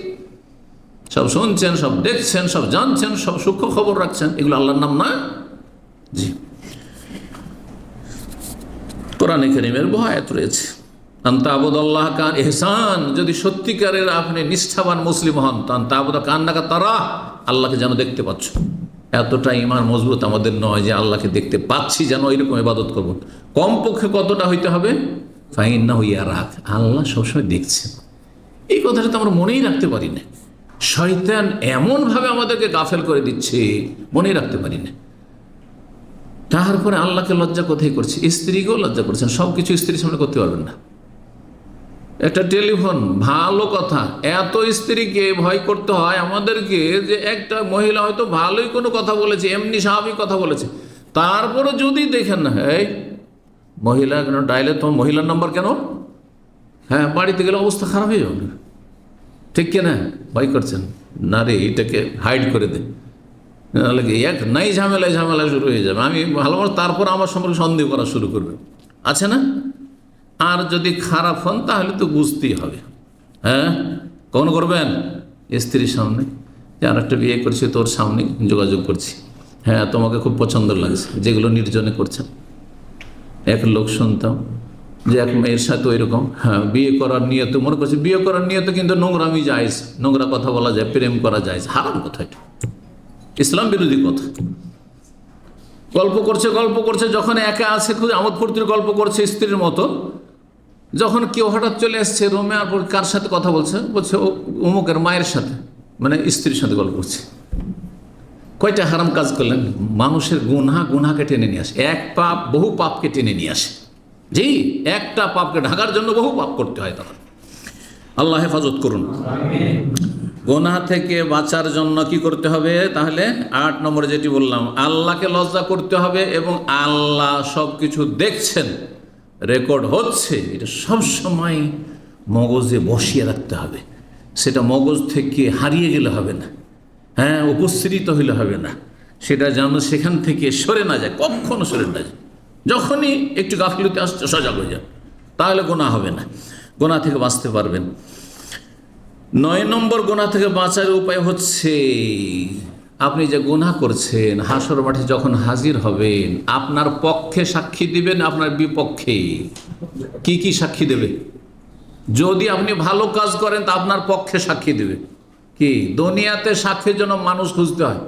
সব শুনছেন, সব দেখছেন, সব জানছেন, সব সূক্ষ্ম খবর রাখছেন। এগুলো আল্লাহর নাম না? জি। কোরআনে কারীমের বহু আয়াত রয়েছে, আনতা আবুদাল্লাহ কান ইহসান, যদি সত্যিকারের আপনি নিষ্ঠাবান মুসলিম হন, আনতা আবুদা কান্নাকা তারা, আল্লাহকে যেন দেখতে পাচ্ছ। এতটা ঈমান মজবুত আমাদের নয় যে আল্লাহকে দেখতে পাচ্ছি যেন এরকম ইবাদত করব। কমপক্ষে কতটা হইতে হবে? ফাইন্নাহু ইয়ারাক, আল্লাহ সবসময় দেখছেন। এই কথাটা তো আমরা মনেই রাখতে পারি না। শয়তান এমনভাবে আমাদেরকে গাফেল করে দিচ্ছে, মনেই রাখতে পারি না। তারপরে আল্লাহকে লজ্জা কোথায় করছি? স্ত্রীকেও লজ্জা করছেন, সব কিছু স্ত্রীর সামনে করতে পারবেন না। একটা টেলিফোন, ভালো কথা, এত স্ত্রীকে ভয় করতে হয় আমাদেরকে, যে একটা মহিলা হয়তো ভালোই কোনো কথা বলেছে, এমনি স্বাভাবিক কথা বলেছে, তারপরে যদি দেখেন না, এই মহিলা কেন ডাইলে, তোমার মহিলার নাম্বার কেন? হ্যাঁ, বাড়িতে গেলে অবস্থা খারাপ হয়ে যাবে, ঠিক কিনা? ভয় করছেন না রে, এটাকে হাইড করে দে, এক নাই ঝামেলা শুরু হয়ে যাবে, আমি ভালো মানুষ, তারপর আমার সম্পর্কে সন্দেহ করা শুরু করবে, আছে না? আর যদি খারাপ হন তাহলে তো বুঝতেই হবে। হ্যাঁ, কখন করবেন? স্ত্রীর সামনে, যে আর একটা বিয়ে করছি, তোর সামনে যোগাযোগ করছি, হ্যাঁ তোমাকে খুব পছন্দ লাগছে, যেগুলো নির্জনে করছেন। এক লোক শুনতাম যে এক মেয়ের সাথে ওইরকম, হ্যাঁ বিয়ে করার নিয়তে, মনে করছে বিয়ে করার নিয়তে, কিন্তু নোংরামি জায়েজ, নোংরা কথা বলা যায়, প্রেম করা যায়, হারাম কথা, এটা ইসলাম বিরোধী কথা। গল্প করছে, যখন একা আছে খুব আমোদ ফুর্তির গল্প করছে স্ত্রীর মতো, যখন কেউ হঠাৎ চলে আসছে রুমে, আর কার সাথে কথা বলছে ও অমুকের মায়ের সাথে, মানে স্ত্রীর সাথে গল্প করছে। কয়টা হারাম কাজ করলেন? মানুষের গুনাহকে টেনে নিয়ে আসে, এক পাপ বহু পাপকে টেনে নিয়ে আসে। জি, একটা পাপকে ঢাকার জন্য বহু পাপ করতে হয়। তখন আল্লাহ হেফাজত করুন। গুনাহ থেকে বাঁচার জন্য কি করতে হবে? তাহলে 8 নম্বরে যেটি বললাম, আল্লাহকে লজ্জা করতে হবে, এবং আল্লাহ সব কিছু দেখছেন, রেকর্ড হচ্ছে, এটা সবসময় মগজে বসিয়ে রাখতে হবে। সেটা মগজ থেকে হারিয়ে গেলে হবে না, হ্যাঁ উপস্থিত হইলে হবে না, সেটা যেন সেখান থেকে সরে না যায়, কখনো সরে না যায়। যখনই একটু গাফিলতি আসছে সজাগ হয়ে যাবে, তাহলে গুনাহ হবে না, গুনাহ থেকে বাঁচতে পারবেন। 9 নম্বর গুনাহ থেকে বাঁচার উপায় হচ্ছে, আপনি যে গুনাহ করছেন, হাসর মাঠে যখন হাজির হবেন, আপনার পক্ষে সাক্ষী দিবেন, আপনার বিপক্ষে। কি কি সাক্ষী দেবে? যদি আপনি ভালো কাজ করেন তা আপনার পক্ষে সাক্ষী দেবে। কি দুনিয়াতে সাক্ষীর জন্য মানুষ খুঁজতে হয়।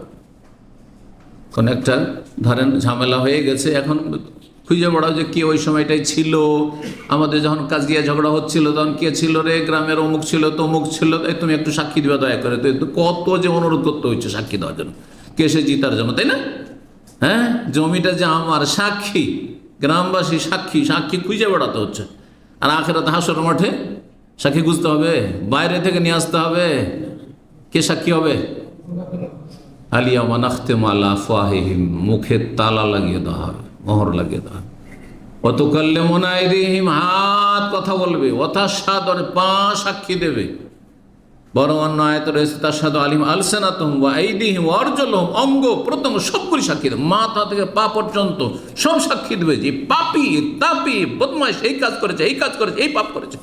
কোন একটা ধরেন ঝামেলা হয়ে গেছে, এখন খুঁজে বেড়াও যে কে ওই সময়টাই ছিল, আমাদের যখন কাজিয়া ঝগড়া হচ্ছিল তখন কে ছিল রে, গ্রামের অমুক ছিল, তমুক ছিল, এই তুমি একটু সাক্ষী দিবা দয়া করে। তো কত যে অনুরোধ করতে হচ্ছে সাক্ষী দেওয়ার জন্য, কেসে জিতার জন্য, তাই না? হ্যাঁ, জমিটা যে আমার, সাক্ষী, গ্রামবাসী সাক্ষী, সাক্ষী খুঁজে বেড়াতে হচ্ছে। আর আখেরাতে হাসর মাঠে সাক্ষী খুঁজতে হবে, বাইরে থেকে নিয়ে আসতে হবে। কে সাক্ষী হবে? আলিয়া মানাখতেম আলা আফওয়াহিহিম, মুখে তালা লাগিয়ে দেওয়া হবে, মোহর লাগিয়ে দেওয়া হবে। ওয়াতুকাল্লিমুনা আইদিহিম, হাত কথা বলবে, ওয়াতাশহাদু, পা সাক্ষী দেবে। বরং অন্য আয়াতে রয়েছে তাশহাদু আলিম আলসানাতুহুম ওয়া আইদিহিম ওয়া আরজুলুহুম, অঙ্গ প্রত্যঙ্গ সবগুলি সাক্ষী দেবে, মাথা থেকে পা পর্যন্ত সব সাক্ষী দেবে যে পাপী, তাপী, বদমাইশ, এই কাজ করেছে, এই কাজ করেছে, এই পাপ করেছে।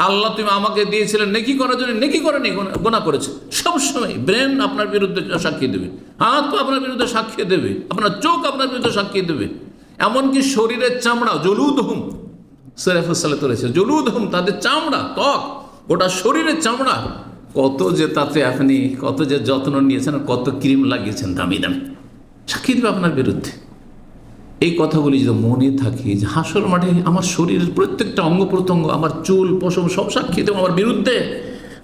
আল্লাহ তুমি আমাকে দিয়েছিলেন নেকি করার জন্য, নেকি করেনি, গুনাহ করেছে। সবসময় ব্রেন আপনার বিরুদ্ধে সাক্ষী দেবে, হাত আপনার বিরুদ্ধে সাক্ষী দেবে, আপনার চোখ আপনার বিরুদ্ধে সাক্ষী দেবে। এমনকি শরীরের চামড়া, জলুদহুম, সূরা ফুসিলাতে রয়েছে, জলুদহুম, তাদের চামড়া, ত্বক, গোটা শরীরের চামড়া, কত যে তাতে আপনি কত যে যত্ন নিয়েছেন, কত ক্রিম লাগিয়েছেন দামি দামি, সাক্ষী দেবে আপনার বিরুদ্ধে। এই কথাগুলি যদি মনে থাকে যে হাসর মাঠে আমার শরীরের প্রত্যেকটা অঙ্গ প্রত্যঙ্গ, আমার চুল পশম সব সাক্ষী দেবে আমার বিরুদ্ধে,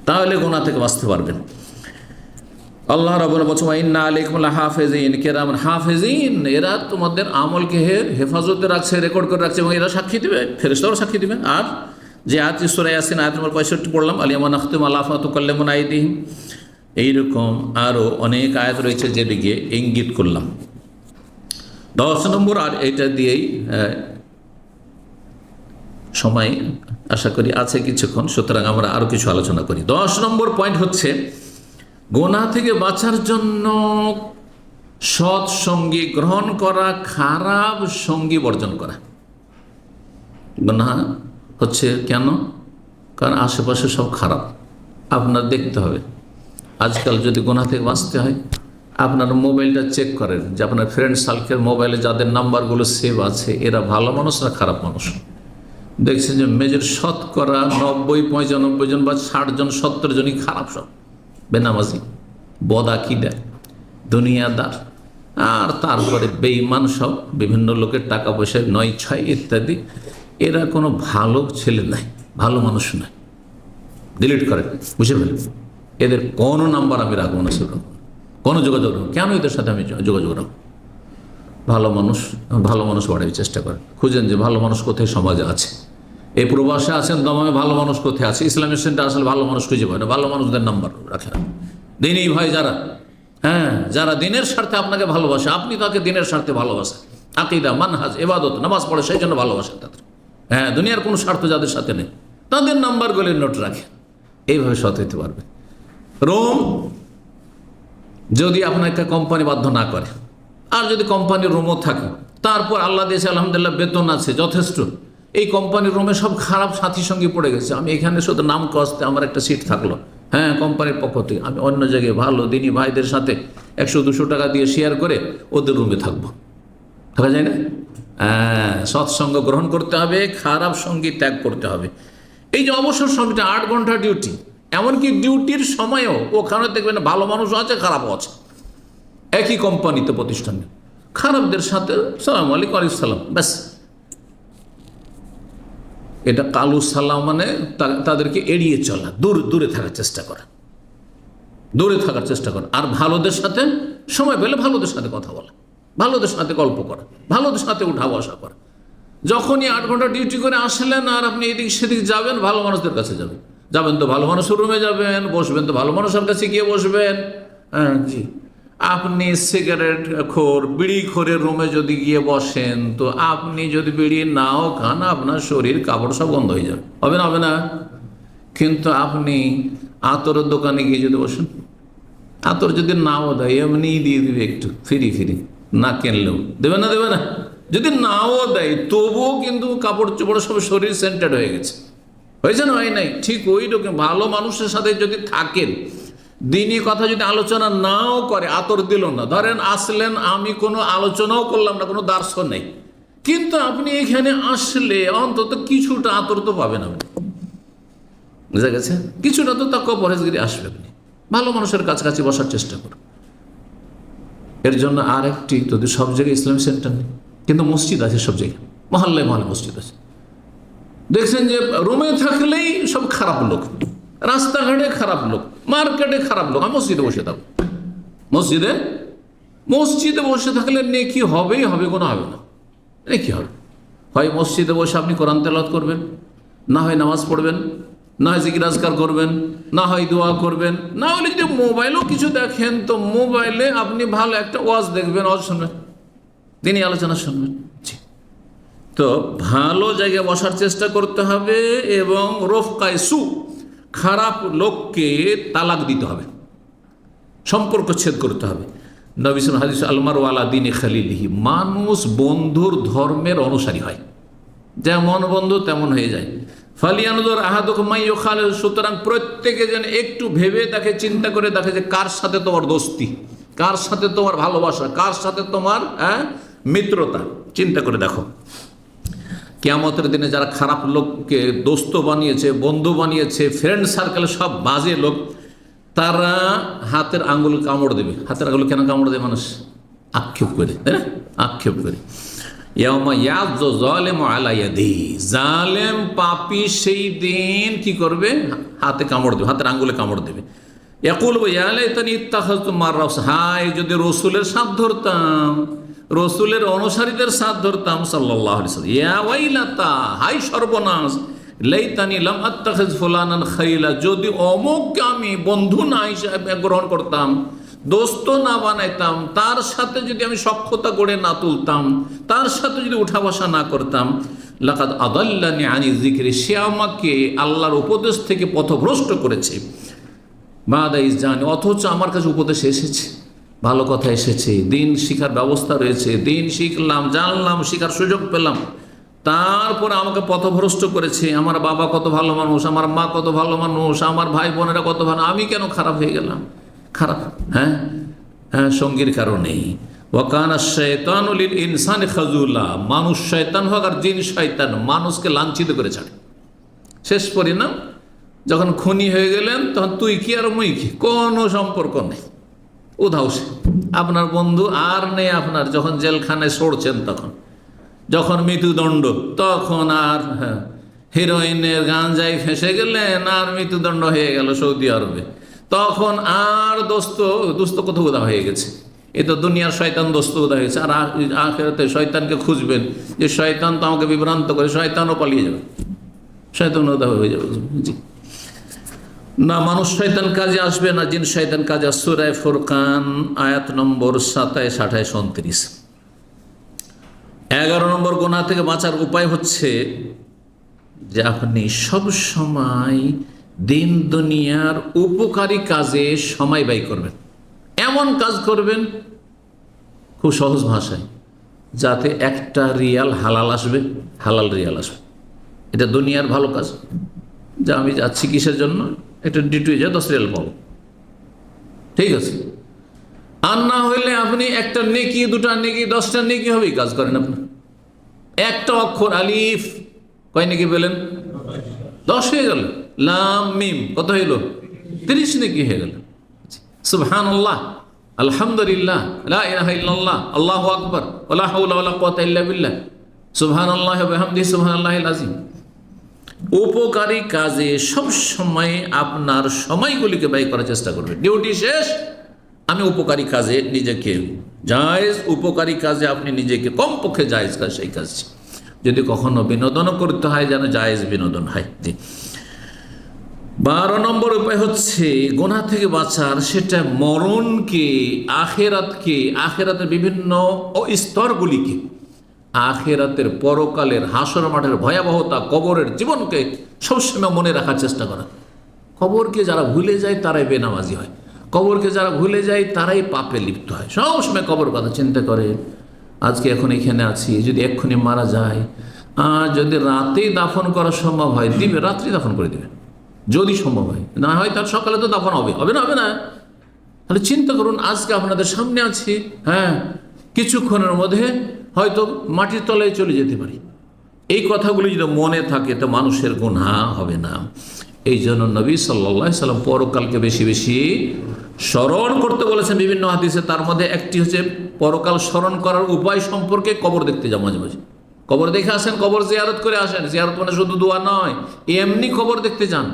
তাহলে গুনাহ থেকে বাঁচতে পারবেন। আল্লাহ রাব্বুল বলছেন ইন্না আলাইকুম লাহাফিজিন কিরামান হাফিজিন, এরা তোমাদের আমলকে হেফাজতে রাখছে, রেকর্ড করে রাখছে এবং এরা সাক্ষী দেবে, ফেরেশতারাও সাক্ষী দেবে। আর যে আয়াত সূরা ইয়াসিন আয়াত নম্বর 65 পড়লাম, আলিয়ামা নাখতিমু আলা ফাতুকাল্লিমুনা আইদিহিম, এইরকম আরও অনেক আয়াত রয়েছে যেদিকে ইঙ্গিত করলাম। 10 নম্বর, আর এটা দিয়েই সময় আশা করি আছে কিছুক্ষণ, সুতরাং আমরা আরও কিছু আলোচনা করি। 10 নম্বর পয়েন্ট হচ্ছে গুনাহ থেকে বাঁচার জন্য সৎ সঙ্গী গ্রহণ করা, খারাপ সঙ্গী বর্জন করা। গুনাহ হচ্ছে কেন? কারণ আশেপাশে সব খারাপ, আপনার দেখতে হবে। আজকাল যদি গুনাহ থেকে বাঁচতে হয়, আপনার মোবাইলটা চেক করেন যে আপনার ফ্রেন্ড সার্কেল মোবাইলে যাদের নাম্বারগুলো সেভ আছে এরা ভালো মানুষ না খারাপ মানুষ। দেখছেন যে মেজর শতকরা 90-95 জন বা 60 জন 70 জনই খারাপ, সব বেনামাজি, বদাকিদা, দুনিয়াদার, আর তারপরে বেঈমান, সব বিভিন্ন লোকের টাকা পয়সায় 9-6 ইত্যাদি। এরা কোনো ভালো ছেলে নাই, ভালো মানুষ নয়। ডিলিট করেন, বুঝে ফেলেন। এদের কোনো নাম্বার আমি রাখবো না, সেরকম কোনো যোগাযোগ রাখবো। কেন এদের সাথে আমি যোগাযোগ রাখবো? ভালো মানুষ বাড়ার চেষ্টা করেন, খুঁজেন যে ভালো মানুষ কোথায় সমাজে আছে। এই প্রবাসে আছেন দমামে, ভালো মানুষ কোথায় আছে? ইসলামিক সেন্টার আসলে ভালো মানুষ খুঁজে পায় না, ভালো মানুষদের নাম্বার রাখেন। দিনই ভাই যারা, যারা দিনের স্বার্থে আপনাকে ভালোবাসে, আপনি তাকে দিনের স্বার্থে ভালোবাসেন, আকীদা, মানহাজ, ইবাদত, নামাজ পড়ে সেই জন্য ভালোবাসেন তাদের, দুনিয়ার কোনো স্বার্থ যাদের সাথে নেই, তাদের নাম্বারগুলি নোট রাখেন। এইভাবে সৎ হইতে পারবে। রোম যদি আপনাকে কোম্পানি বাধ্য না করে, আর যদি কোম্পানির রুমও থাকে, তারপর আল্লাহ দিয়েছে আলহামদুলিল্লাহ বেতন আছে যথেষ্ট, এই কোম্পানির রুমে সব খারাপ সাথী সঙ্গে পড়ে গেছে, আমি এখানে শুধু নাম কষতে আমার একটা সিট থাকলো, কোম্পানির পক্ষ থেকে আমি অন্য জায়গায় ভালো দিনী ভাইদের সাথে 100-200 টাকা দিয়ে শেয়ার করে ওদের রুমে থাকবো, থাকা যায় না? সৎসঙ্গ গ্রহণ করতে হবে, খারাপ সঙ্গী ত্যাগ করতে হবে। এই যে অবসর সময়টা 8 ঘন্টা ডিউটি, এমনকি ডিউটির সময়ও ওখানে দেখবেন ভালো মানুষও আছে, খারাপও আছে। একই কোম্পানিতে, প্রতিষ্ঠানে খারাপদের সাথে সালাম আলাইকুম ওয়ালাইকুম সালাম, ব্যাস। এটা কালু সালাম, মানে তাদেরকে এড়িয়ে চলা, দূরে থাকার চেষ্টা করা, আর ভালোদের সাথে সময় পেলে ভালোদের সাথে কথা বলা, ভালোদের সাথে গল্প করা, ভালোদের সাথে উঠা বসা করা। যখনই 8 ঘন্টা ডিউটি করে আসলেন আর আপনি এদিক সেদিক যাবেন, ভালো মানুষদের কাছে যাবেন তো ভালো মানুষের রুমে যাবেন, বসবেন তো ভালো মানুষের কাছে গিয়ে বসবেন। জি, আপনি সিগারেট খোর, বিড়ি খোরের রুমে যদি গিয়ে বসেন, তো আপনি যদি বিড়ি নাও খান, আপনার শরীর কাপড় সব বন্ধ হয়ে যাবে, হবে না? কিন্তু আপনি আতরের দোকানে গিয়ে যদি বসেন, আতর যদি নাও দেয় এমনি দিয়ে দিবে একটু ফ্রি, না কিনলেও দেবে না। যদি নাও দেয় তবুও কিন্তু কাপড় চোপড় সব শরীর সেন্টেড হয়ে গেছে, হয়েছে না? হয় নাই? ঠিক ওই রকম ভালো মানুষের সাথে যদি থাকেন, দিনই কথা যদি আলোচনা নাও করে, আতর দিল না, ধরেন আসলেন, আমি কোনো আলোচনাও করলাম না, কোনো দার্শন নেই, কিন্তু আপনি এখানে আসলে অন্তত কিছুটা আতর তো পাবেন আপনি, বুঝা গেছে? কিছুটা তো তাকওয়া পরহেজগারি আসবে। আপনি ভালো মানুষের কাছাকাছি বসার চেষ্টা করুন। এর জন্য আর একটি, যদি সব জায়গায় ইসলামিক সেন্টার নেই, কিন্তু মসজিদ আছে সব জায়গায়, মহল্লায় মসজিদ আছে। দেখছেন যে রুমে থাকলেই সব খারাপ লোক, রাস্তাঘাটে খারাপ লোক, মার্কেটে খারাপ লোক। আমি মসজিদে বসে থাকবো, মসজিদে বসে থাকলে নেকি হবেই হবে, কোনো হবে না। নেকি হবে, হয় মসজিদে বসে আপনি কোরআন তেলাওয়াত করবেন, না হয় নামাজ পড়বেন, না হয় জিকির আজকার করবেন, না হয় দোয়া করবেন, না হলে যদি মোবাইলেও কিছু দেখেন, তো মোবাইলে আপনি ভালো একটা ওয়াজ দেখবেন, ওয়াজ শুনবেন, তিনি আলোচনা শুনবেন। তো ভালো জায়গায় বসার চেষ্টা করতে হবে, এবং রফকায়ে সু, খারাপ লোককে তালাক দিতে হবে, সম্পর্ক ছেদ করতে হবে। নবী সাল্লাল্লাহু আলাইহি ওয়াসাল্লাম আলমারু আলা দীনি খালিলিহি, মানুষ বন্ধুর ধর্মের অনুসারী হয়, যেমন বন্ধু তেমন হয়ে যায়। ফালিয়ানজুর আহাদুকুম মান ইউখালিল, সুতরাং প্রত্যেকে যেন একটু ভেবে দেখে, চিন্তা করে দেখে যে কার সাথে তোমার দোস্তি, কার সাথে তোমার ভালোবাসা, কার সাথে তোমার মিত্রতা, চিন্তা করে দেখো। কিয়ামতের দিনে যারা খারাপ লোককে দোস্ত বানিয়েছে, বন্ধু বানিয়েছে, ফ্রেন্ড সার্কেলে সব বাজে লোক, তারা হাতের আঙ্গুল কামড় দেবে। হাতের আঙ্গুল কেন কামড় দেবে মানুষ? আক্ষেপ করে, তাই না? আক্ষেপ করে। ইয়াউমা ইয়াযু যালিমু আলা ইয়াদিহি, জালেম পাপী সেই দিন কি করবে? হাতে কামড় দেবে, হাতের আঙ্গুলে কামড় দেবে। ইয়াকুল ইয়া লাইতানি ইত্তাখাযতু মার রাসূল, হায় যদি রসুলের সাথ ধরতাম, রসুলের অনুসারীদের সাথ ধরতাম সাল্লাল্লাহু আলাইহি ওয়াসাল্লাম। ইয়া ওয়াইলাতা, হায় সর্বনাশ, লাইতানি লাম আত্তাখিজ ফুলানান খাইলা, যদি অমুককে আমি বন্ধু না হিসাবে গ্রহণ করতাম, দোস্ত না বানাইতাম, তার সাথে যদি আমি সখ্যতা গড়ে না তুলতাম, তার সাথে যদি উঠা বসা না করতাম, লাকাদ আদাল্লানি আনি যিকরি, সে আমাকে আল্লাহর উপদেশ থেকে পথভ্রষ্ট করেছে। বাদা ইজ জানি, অথচ আমার কাছে উপদেশ এসেছে, ভালো কথা এসেছে, দিন শিখার ব্যবস্থা রয়েছে, দিন শিখলাম, জানলাম, শিখার সুযোগ পেলাম, তারপরে আমাকে পথভ্রষ্ট করেছে। আমার বাবা কত ভালো মানুষ, আমার মা কত ভালো মানুষ, আমার ভাই বোনেরা কত ভালো, আমি কেন খারাপ হয়ে গেলাম? খারাপ, হ্যাঁ হ্যাঁ, সঙ্গীর কারণেই। ওয়াকানা শাইতানু লিল ইনসানি খাজুলা, মানুষ শয়তান হোক আর জিন শয়তান মানুষকে লাঞ্ছিত করে ছাড়ে। শেষ পরিণাম, যখন খুনি হয়ে গেলেন তখন তুই কি আর মুই কি, কোনো সম্পর্ক নেই, উধাও সে। আপনার বন্ধু আর নেই আপনার, যখন জেলখানায় সরছেন তখন, যখন মৃত্যুদণ্ড, তখন আর হিরোইনের গাঞ্জায় ফেঁসে গেলেন আর মৃত্যুদণ্ড হয়ে গেল সৌদি আরবে, তখন আর দোস্ত কোথাও উদা হয়ে গেছে। এ তো দুনিয়ার শয়তান দোস্ত উদা হয়ে গেছে। আর আখিরাতে শয়তানকে খুঁজবেন যে শয়তান তো আমাকে বিভ্রান্ত করে, শয়তানও পালিয়ে যাবে, শয়তান উদা হয়ে যাবে। জি না, মানুষ শয়তান কাজে আসবে না, জিন শয়তান কাজে। সূরা ফুরকান আয়াত নম্বর 27, 28, 29। 11 নম্বর গুনাহ থেকে বাঁচার উপায় হচ্ছে যে আপনি সব সময় দিন দুনিয়ার উপকারী কাজে সময় ব্যয় করবেন। এমন কাজ করবেন খুব সহজ ভাষায়, যাতে একটা রিয়াল হালাল আসবে, হালাল রিয়াল আসবে। এটা দুনিয়ার ভালো কাজ, যা আমি যাচ্ছি কিসের জন্য, একটা ডিউটি যা 10 রিয়াল পাবো, ঠিক আছে। আর না হইলে আপনি একটা নেকি, 2টা নেকি, 10টা নেকি হবেই কাজ করেন আপনি। একটা অক্ষর আলিফ, কয় নেকি পেলেন? 10 হয়ে গেল। লাম মিম কত হইল? 30 নেকি হয়ে গেল। সুবহানাল্লাহ, আলহামদুলিল্লাহ, লা ইলাহা ইল্লাল্লাহ, আল্লাহু আকবার, ওয়ালা হাওলা ওয়ালা কুওয়াতা ইল্লা বিল্লাহ, সুবহানাল্লাহি ওয়া বিহামদিহি, সুবহানাল্লাহিল আযীম। উপকারী কাজে সব সময় আপনার সময়গুলিকে ব্যয় করার চেষ্টা করবেন। ডিউটি শেষ, আমি উপকারী কাজে নিজেকে, জায়েজ উপকারী কাজে আপনি নিজেকে, কমপক্ষে জায়েজ কাজ, সেই কাজ। যদি কখনো বিনোদনও করতে হয়, যেন জায়েজ বিনোদন হয়। 12 নম্বর উপায় হচ্ছে গুনাহ থেকে বাঁচার, সেটা মরণকে, আখেরাতকে, আখেরাতের বিভিন্ন স্তরগুলিকে, আখেরাতের পরকালের হাসর মাঠের ভয়াবহতা, কবরের জীবনকে সবসময় মনে রাখার চেষ্টা করা। কবরকে যারা ভুলে যায় তারাই বেনামাজি হয়, কবরকে যারা ভুলে যায় তারাই পাপে লিপ্ত হয়। সবসময় কবর কথা চিন্তা করে, আজকে এখন এখানে আছি, যদি এক্ষুনি মারা যায়, আর যদি রাতেই দাফন করা সম্ভব হয় দিবে, রাত্রি দাফন করে দেবে, যদি সম্ভব হয়। না হয় তার সকালে তো দাফন হবে, হবে না? হবে না? তাহলে চিন্তা করুন, আজকে আপনাদের সামনে আছি, হ্যাঁ, কিছুক্ষণের মধ্যে হয়তো মাটির তলায় চলে যেতে পারি। এই কথাগুলি যদি মনে থাকে তো মানুষের গুনাহ হবে না। এই জন্য নবী সাল্লাল্লাহু আলাইহি সাল্লাম পরকালকে বেশি বেশি স্মরণ করতে বলেছেন বিভিন্ন হাদিসে। তার মধ্যে একটি হচ্ছে পরকাল স্মরণ করার উপায় সম্পর্কে কবর দেখতে যাও, মাঝে মাঝে কবর দেখে আসেন, কবর জিয়ারত করে আসেন। জিয়ারত মানে শুধু দোয়া নয়, এমনি কবর দেখতে যান।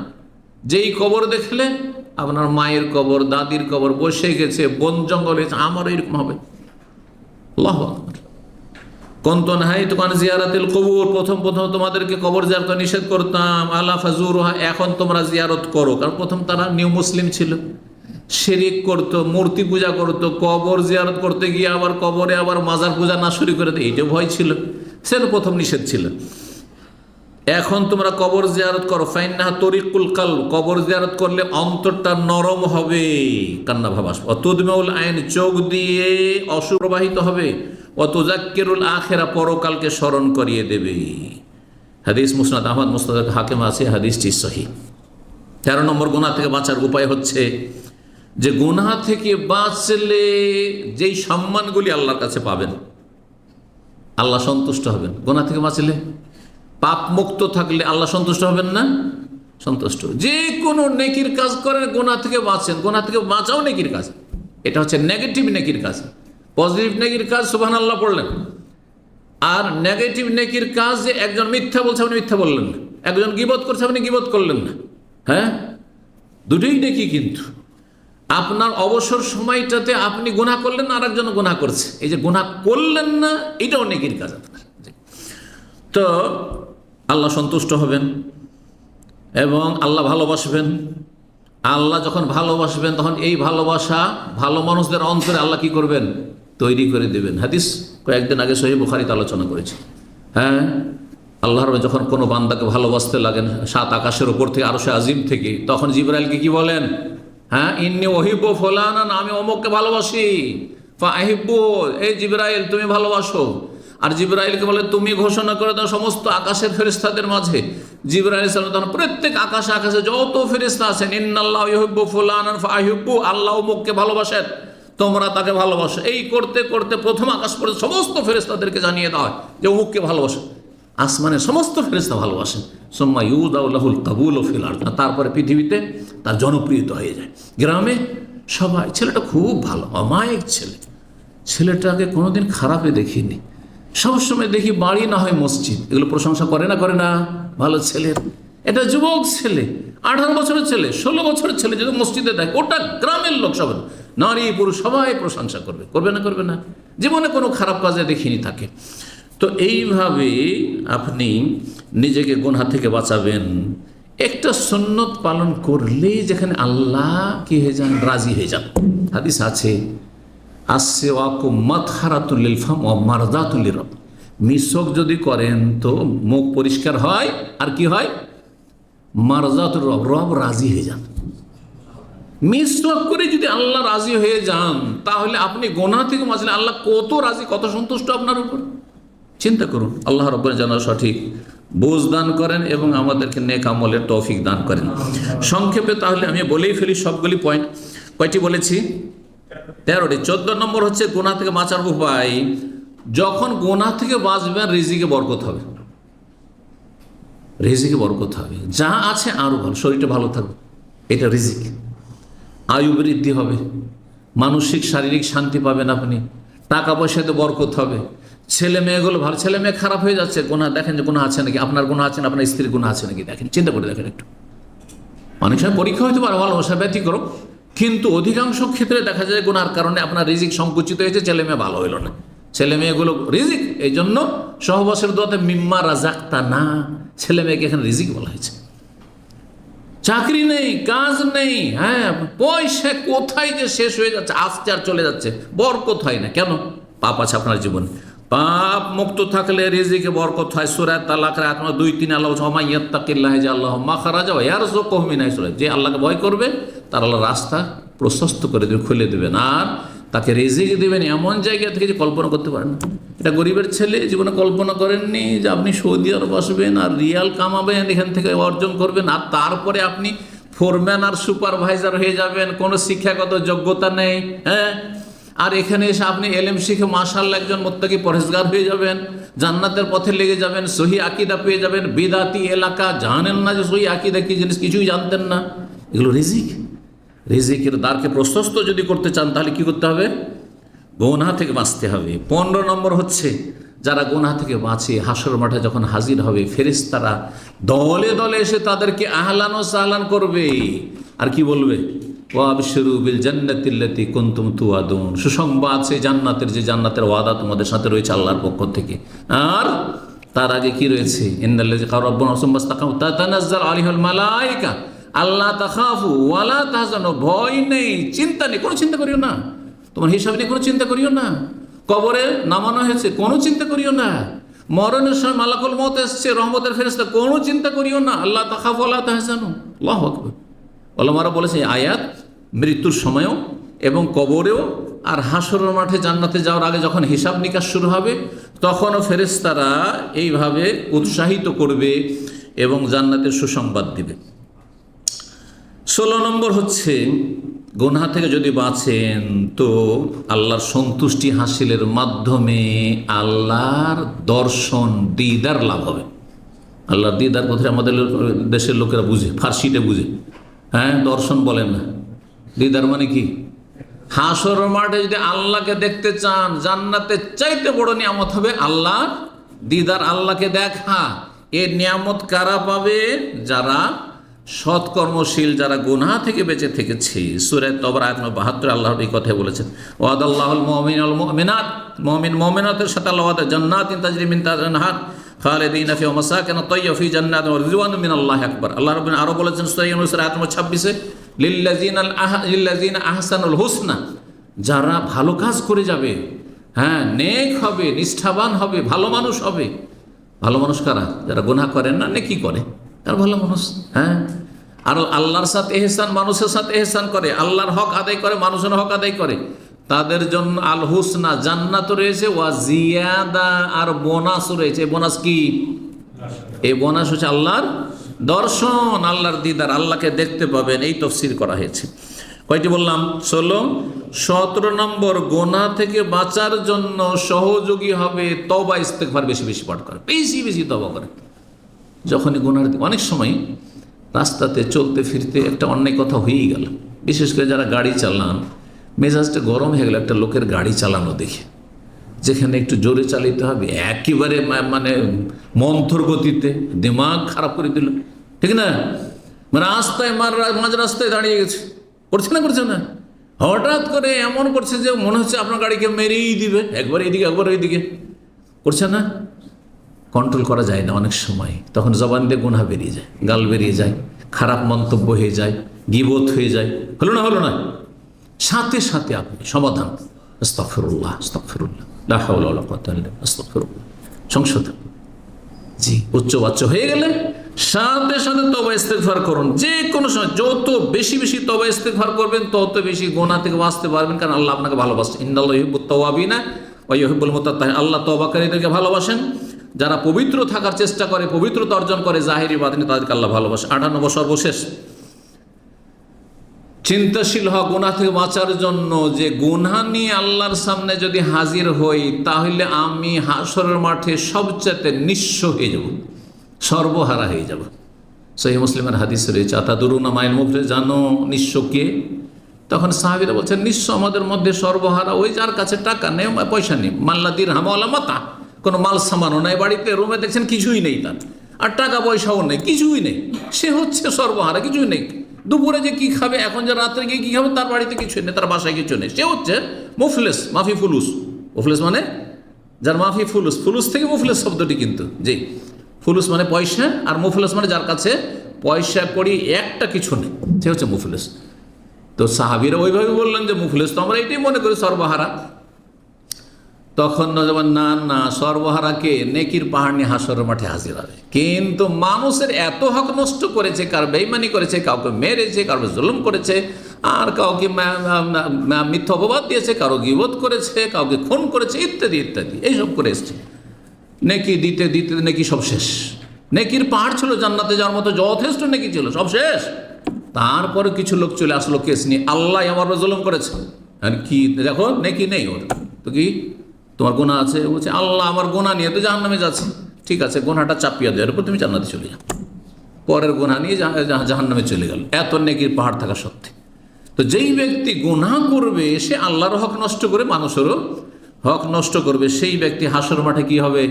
যেই কবর দেখলে আপনার মায়ের কবর, দাদির কবর বসে গেছে, বন জঙ্গল হয়েছে, আমারও এরকম হবে। আল্লাহু আকবার। কন্তন হাই তোকান জিয়ারাতিল কবর, প্রথম তোমাদেরকে কবর জিয়ারত নিষেধ করতাম, আলা ফাজুরুহা, এখন তোমরা জিয়ারত করো। কারণ প্রথম তারা নিউ মুসলিম ছিল, শিরিক করতো, মূর্তি পূজা করতো, কবর জিয়ারত করতে গিয়ে আবার কবরে আবার মাজার পূজা না শুরু করে দেয়, এইটা ভয় ছিল, সেটা প্রথম নিষেধ ছিল। এখন তোমরা কবর জিয়ারত করো, ফাইন্নাহা তরিকুল কালব, কবর জিয়ারত করলে অন্তরটা নরম হবে, কান্না ভাব আসবে। অতুদমাউল আইন, চোখ দিয়ে অশ্রু প্রবাহিত হবে। ওয়াতুযাক্কিরুল আখিরা, পরকালকে স্মরণ করিয়ে দেবে। হাদিস মুসনাদ আহমদ, মুসনাদ হাকিম আছে, হাদিসটি সহিহ। 13 নম্বর গুনাহ থেকে বাঁচার উপায় হচ্ছে যে গুনাহ থেকে বাঁচলে যেই সম্মানগুলি আল্লাহর কাছে পাবেন, আল্লাহ সন্তুষ্ট হবেন। গুনাহ থেকে বাঁচলে, পাপ মুক্ত থাকলে আল্লাহ সন্তুষ্ট হবেন না? সন্তুষ্ট। যে কোনো নেকির কাজ করেন, গুনাহ থেকে বাঁচেন, গুনাহ থেকে বাঁচাও নেকির কাজ। এটা হচ্ছে নেগেটিভ নেকির কাজ। পজিটিভ নেকির কাজ সুবহানাল্লাহ পড়লেন, আর নেগেটিভ নেকির কাজ যে একজন মিথ্যা বলছে আপনি মিথ্যা বললেন না, একজন গীবত করছে আপনি গীবত করলেন না, হ্যাঁ, দুটোই নেকি। কিন্তু আপনার অবসর সময়টাতে আপনি গুনাহ করলেন না, আরেকজন গুনাহ করছে, এই যে গুনাহ করলেন না, এটাও নেকির কাজ আপনার। তো আল্লাহ সন্তুষ্ট হবেন এবং আল্লাহ ভালোবাসবেন। আল্লাহ যখন ভালোবাসবেন তখন এই ভালোবাসা ভালো মানুষদের অন্তরে আল্লাহ কি করবেন? তৈরি করে দেবেন। হাদিস কয়েকদিন আগে সহিহ বুখারীতে আলোচনা করেছি। হ্যাঁ, আল্লাহর যখন কোনো বান্দাকে ভালোবাসতে লাগেন 7 আকাশের ওপর থেকে, আরশে আজিম থেকে, তখন জিবরাইলকে কি বলেন? হ্যাঁ, ইন্নী উহিব্বু ফুলানান, আমি অমুককে ভালোবাসি। ফাহিব্বু, এই জিবরাইল তুমি ভালোবাসো। আর জিবরাইলকে বলে তুমি ঘোষণা করে দাও সমস্ত আকাশের ফেরেশতাদের মাঝে। জিবরাইল সাল্লাল্লাহু আলাইহি ওয়াসাল্লাম প্রত্যেক আকাশে আকাশে যত ফেরেশতা আছেন, ইন্নাল্লাহু ইউহিব্বু ফুলানান ফাহিব্বু, আল্লাহ অমুককে ভালোবাসেন, তোমরা তাকে ভালোবাসো। এই করতে করতে প্রথম আকাশ পর্যন্ত সমস্ত ফেরেশতাদেরকে জানিয়ে দেওয়া হয় যে অমুককে ভালোবাসো। আসমানের সমস্ত ফেরেশতা ভালোবাসেন। সুম্মা ইউদাউ লাহুল কাবুলু ফিল আরদ, তারপরে পৃথিবীতে তার জনপ্রিয়তা হয়ে যায়। গ্রামে সবাই, ছেলেটা খুব ভালো, অমায়িক ছেলে, ছেলেটাকে কোনোদিন খারাপে দেখিনি, সবসময় দেখি বাড়ি না হয় মসজিদ, এগুলো প্রশংসা করে না করে না ভালো ছেলের। এটা যুবক ছেলে, 18 বছরের ছেলে, 16 বছরের ছেলে, যদি মসজিদে দেয় ওটা গ্রামের লোক সব, নারী পুরুষ সবাই প্রশংসা করবে, করবে না করবে না? জীবনে কোনো খারাপ কাজে দেখিনি তাকে। তো এইভাবে আপনি নিজেকে গুনাহ থেকে বাঁচাবেন। একটা সুন্নত পালন করলেই যেখানে আল্লাহ কি হয়ে যান, রাজি হয়ে যান। হাদিস আছে, আসওয়াকু মাতহারাতুল লিল ফাম ওয়া মারদাতুল লিরব, মিসওয়াক যদি করেন তো মুখ পরিষ্কার হয়, আর কি হয়? মারদাতুল রব, রব রাজি হয়ে যান। মিসওয়াক করে যদি আল্লাহ রাজি হয়ে যান, তাহলে আপনি গুনাহ থেকে বাঁচলে আল্লাহ কত রাজি, কত সন্তুষ্ট আপনার উপর। চিন্তা করুন। আল্লাহ রাব্বুল যেন সঠিক বুঝ দান করেন এবং আমাদেরকে নেক আমলের তৌফিক দান করেন। সংক্ষেপে তাহলে আমি বলেই ফেলি সবগুলি পয়েন্ট। কয়টি বলেছি? 13টি। 14 নম্বর হচ্ছে গুনাহ থেকে বাঁচার উপায়। যখন গুনাহ থেকে বাঁচবেন, রিজিকে বরকত হবে, রিজিকে বরকত হবে, যা আছে আরো ভালো, শরীরটা ভালো থাকবে, এটা রিজিক। আয়ু বৃদ্ধি হবে, মানসিক শারীরিক শান্তি পাবেন আপনি, টাকা পয়সাতে বরকত হবে, ছেলে মেয়েগুলো ভালো। ছেলে মেয়ে খারাপ হয়ে যাচ্ছে, গুনাহ দেখেন যে গুনাহ আছে নাকি, আপনার গুনাহ আছে না, আপনার স্ত্রীর গুনাহ আছে নাকি, দেখেন, চিন্তা করে দেখেন একটু। অনেক সময় পরীক্ষা হতে পারে, ভালোবাসা ব্যতিক্রম, কিন্তু অধিকাংশ ক্ষেত্রে দেখা যায় গুনার কারণে আপনার রিজিক সংকুচিত হয়েছে, ছেলে মেয়ে ভালো হইল না। ছেলে মেয়েগুলো রিজিক, এই জন্য সহবাসের দোয়াতে মিম্মা রাজাক্তা না, ছেলে মেয়েকে এখানে রিজিক বলা হয়েছে। চাকরি নেই, কাজ নেই, হ্যাঁ, পয়সা কোথায় যে শেষ হয়ে যাচ্ছে, আসতে আর চলে যাচ্ছে, বরকত হয় না। কেন? পাপ আছে আপনার জীবনে। পাপ মুক্ত থাকলে রিজিকে বরকত হয়। সূরা তালাকের আয়াত নম্বর 2-3 আল্লাহ বলছে, ওয়া ইয়াত্তাকিল্লাহ ইয়াজআল মাখরাজা ওয়া ইয়ারযুকুহু মিন হাইসু লা, যে আল্লাহকে ভয় করবে তার আল্লাহ রাস্তা প্রশস্ত করে দেবে, খুলে দেবেন, আর তাকে রিজিক দেবেন এমন জায়গা থেকে যে কল্পনা করতে পারেন না। এটা গরিবের ছেলে জীবনে কল্পনা করেননি যে আপনি সৌদি আরব আসবেন আর রিয়াল কামাবেন, এখান থেকে অর্জন করবেন, আর তারপরে আপনি ফোরম্যান আর সুপারভাইজার হয়ে যাবেন, কোনো শিক্ষাগত যোগ্যতা নেই, হ্যাঁ, আর এখানে এসে আপনি এলেম শিখে মাশাআল্লাহ একজন মুত্তাকি পরহেজগার হয়ে যাবেন, জান্নাতের পথে লেগে যাবেন, সহি আকীদা পেয়ে যাবেন। বিদাতি এলাকা, জানেন না যে সহি আকীদা কি জিনিস, কিছুই জানতেন না। এগুলো রিজিক। রিজিকের দ্বারকে প্রশস্ত যদি করতে চান তাহলে কি করতে হবে? গুনাহ থেকে বাঁচতে হবে। 15 নম্বর হচ্ছে, যারা গুনাহ থেকে বাঁচে হাসর মাঠে যখন হাজির হবে, ফেরেশতারা দলে দলে এসে তাদেরকে আহলান ও সাহলান করবে, আর কি বলবে? ওয়াবশিরু বিল জান্নাতিল্লাতী কুনতুম তুআদুন, সুসংবাদ সেই জান্নাতের, যে জান্নাতের ওয়াদা তোমাদের সাথে রয়েছে আল্লাহর পক্ষ থেকে। আর তার আগে কি রয়েছে? ইন্নাল্লাযী ক্বালা রাব্বুনা সুম্মাস্তাকামু তাতানাজ্জালু আলাইহিল মালায়েকা আল্লাহ তাখাফু ওয়ালা তাহজানু, ভয় নেই, চিন্তা নেই, কোনো চিন্তা করিও না, তোমার হিসাব নিয়ে কোনো চিন্তা করিও না। কবরে নামানো হয়েছে, কোনো চিন্তা করিও না। মরণের সময় মালাকুল মউত এসছে, রহমতের ফেরেশতা, কোনো চিন্তা করিও না। আল্লাহ তাখাফু ওয়ালা তাহজানু। আল্লাহু আকবার। ওলামারা বলেছে আয়াত মৃত্যুর সময়ও এবং কবরেও আর হাসরের মাঠে জান্নাতে যাওয়ার আগে যখন হিসাব নিকাশ শুরু হবে, তখনও ফেরেশতারা এইভাবে উৎসাহিত করবে এবং জান্নাতের সুসংবাদ দিবে। 16 নম্বর হচ্ছে, গুনাহ থেকে যদি বাঁচেন তো আল্লাহর সন্তুষ্টি হাসিলের মাধ্যমে আল্লাহর দর্শন, দিদার লাভ হবে। আল্লাহর দিদার কথাটা আমাদের দেশের লোকেরা বুঝে, ফার্সিতে বুঝে, হ্যাঁ, দর্শন বলেন না, দিদার মানে কি? হাসর মাঠে যদি আল্লাহকে দেখতে চান, জান্নাতের চাইতে বড় নিয়ামত হবে আল্লাহ দিদার, আল্লাহকে দেখা। এ নিয়ামত কারা পাবে? যারা সৎকর্মশীল যারা গুনাহ থেকে বেঁচে থেকেছে, সূরা তওবার আয়াত নম্বর 72 আল্লাহ এই কথা বলেছেন, ওয়াদাল্লাহুল মুমিনিনা ওয়াল মুমিনাত, মুমিন মুমিনাতের সাথে আল্লাহ ওয়াদা জান্নাতিন তাজরি মিন তাহতিহা আল-আনহার খালিদিনা ফিহা ওয়া মাসাকিন তাইয়্যিবা ফি জান্নাতিন ওয়া রিদওয়ানুম মিনাল্লাহি আকবার। আল্লাহ রাব্বুল আরো বলেছেন সূরা ইউনূস আয়াত নম্বর 26 লিল্লাযিনা আহসানুল হুসনা, যারা ভালো কাজ করে যাবে, হ্যাঁ, নেক হবে, নিষ্ঠাবান হবে, ভালো মানুষ হবে। ভালো মানুষ কারা? যারা গুনাহ করেন না, নেকি করে, তার ভালো মানুষ। হ্যাঁ, আর আল্লাহর সাথে এহসান, মানুষের সাথে এহসান করে, আল্লাহর হক আদায় করে, মানুষের হক আদায় করে, তাদের জন্য আল হুসনা জান্নাত রয়েছে, ওয়া জিয়াদা, আর বোনাস রয়েছে। বোনাস কি? এই বোনাস হচ্ছে আল্লাহর দর্শন, আল্লাহর দিদার, আল্লাহকে দেখতে পাবেন। এই তাফসীর করা হয়েছে। কয়টি বললাম? 16। 17 নম্বর, গুনাহ থেকে বাঁচার জন্য সহযোগী হবে তওবা ইস্তেগফার বেশি বেশি পাঠ করে, বেশি বেশি তওবা করে। যখনই গুনার, অনেক সময় রাস্তাতে চলতে ফিরতে একটা অন্যায় কথা হয়েই গেল, বিশেষ করে যারা গাড়ি চালান, মেজাজটা গরম হয়ে গেল একটা লোকের গাড়ি চালানো দেখে, যেখানে একটু জোরে চালাতে হবে, একেবারে মানে মন্থর গতিতে দিমাগ খারাপ করে দিল, ঠিক না? রাস্তায় মাঝ রাস্তায় দাঁড়িয়ে গেছে, করছে না, হঠাৎ করে এমন করছে যে মনে হচ্ছে আপনার গাড়িকে মেরেই দিবে, একবার এইদিকে একবার ওইদিকে, করছে না? কন্ট্রোল করা যায় না অনেক সময়, তখন জবান দিয়ে গুনাহ বেরিয়ে যায়, গাল বেরিয়ে যায়, খারাপ মন্তব্য হয়ে যায়, গীবত হয়ে যায়। হলো না, সাথে সাথে আপনি সমাধান, আস্তাগফিরুল্লাহ আস্তাগফিরুল্লাহ লা হাওলা ওয়ালা কুওয়াতা ইল্লা বিল্লাহ আস্তাগফিরুল্লাহ, সংশোধন। জি, উচ্চবাচ্য হয়ে গেলে সাথে সাথে তওবা ইস্তেগফার করুন। যে কোনো সময় যত বেশি বেশি তওবা ইস্তেগফার করবেন, তত বেশি গুনাহ থেকে বাঁচতে পারবেন, কারণ আল্লাহ আপনাকে ভালোবাসেন। ইন্নাল্লাহা ইউহিব্বুত তাওয়াবিনা ওয়া ইউহিব্বুল মুতাত্তাহিরিন, আল্লাহ তওবাকারীদেরকে ভালোবাসেন। যারা পবিত্র থাকার চেষ্টা করে, পবিত্রতা অর্জন করে জাহিরি বাতিনি, তাদেরকে আল্লাহ ভালোবাসে। 98 সর্বশেষ, চিন্তাশীল হওয়া গুনাহ থেকে বাঁচার জন্য, যে গুনাহ নিয়ে আল্লাহর সামনে যদি হাজির হই, তাহলে আমি হাশরের মাঠে সবচেয়ে নিঃস্ব হয়ে যাব, সর্বহারা হয়ে যাব। সহিহ মুসলিমের হাদিস রয়েছে, আতাদুরুনা মাইল মুফলিস, জানো নিঃস্ব কে? তখন সাহাবীরা বলছেন, নিঃস্ব আমাদের মধ্যে সর্বহারা ওই যার কাছে টাকা নেই, পয়সা নেই, মাল্লা দিরহাম ওয়ালা মাতা, কোনো মাল সামানও নেই, বাড়িতে রুমে দেখছেন কিছুই নেই তার, আর টাকা পয়সাও নেই, কিছুই নেই, সে হচ্ছে সর্বহারা, কিছুই নেই। দুপুরে যে কি খাবে, এখন যে রাত্রে গিয়ে কি খাবে, তার বাড়িতে কিছুই নেই, তার বাসায় কিছু নেই, সে হচ্ছে মুফলিস, মাফি ফুলুস। মুফলিস মানে যার মাফি ফুলুস, ফুলুস থেকে মুফলিস শব্দটি কিন্তু, জি, ফুলুস মানে পয়সা, আর মুফলিস মানে যার কাছে পয়সা করি একটা কিছু নেই, সে হচ্ছে মুফলিস। তো সাহাবীরা ওইভাবে বললেন যে মুফলিস তো আমরা এটাই মনে করি সর্বহারা। তখন নজবান, না, সর্বহারাকে নেকির পাহাড় নিয়ে হাশরের মাঠে হাজির হবে। কিন্তু মানুষের এত হক নষ্ট করেছে, কার বেঈমানি করেছে, কাউকে মেরেছে, কারো জুলুম করেছে, আর কাউকে মিথ্যা অপবাদ দিয়েছে, কারো গীবত করেছে, কাউকে খুন করেছে, ইত্যাদি ইত্যাদি, এইসব করে এসছে। নেকি দিতে দিতে নেকি সব শেষ। নেকির পাহাড় ছিল জান্নাতে যাওয়ার মতো, যথেষ্ট নেকি ছিল, সব শেষ। তারপরে কিছু লোক চলে আসলো কেস নিয়ে, আল্লাহ আমার জুলুম করেছে, আর কি দেখো নেকি নেই ওর, তো কি তোমার গুনাহ আছে? বলছে আল্লাহ আমার গুনাহ নিয়ে তো জাহান্নামে যাচ্ছে। ঠিক আছে, গুনাহটা চাপিয়ে দেওয়ার পর তুমি জান্নাতে চলে যাও, পরের গুনাহ নিয়ে জাহান্নামে চলে গেল, এত নেকির পাহাড় থাকা সত্ত্বে। তো যেই ব্যক্তি গুনাহ করবে, সে আল্লাহর হক নষ্ট করে মানুষেরও হক নষ্ট করবে, সেই ব্যক্তি হাসর মাঠে কি হবে?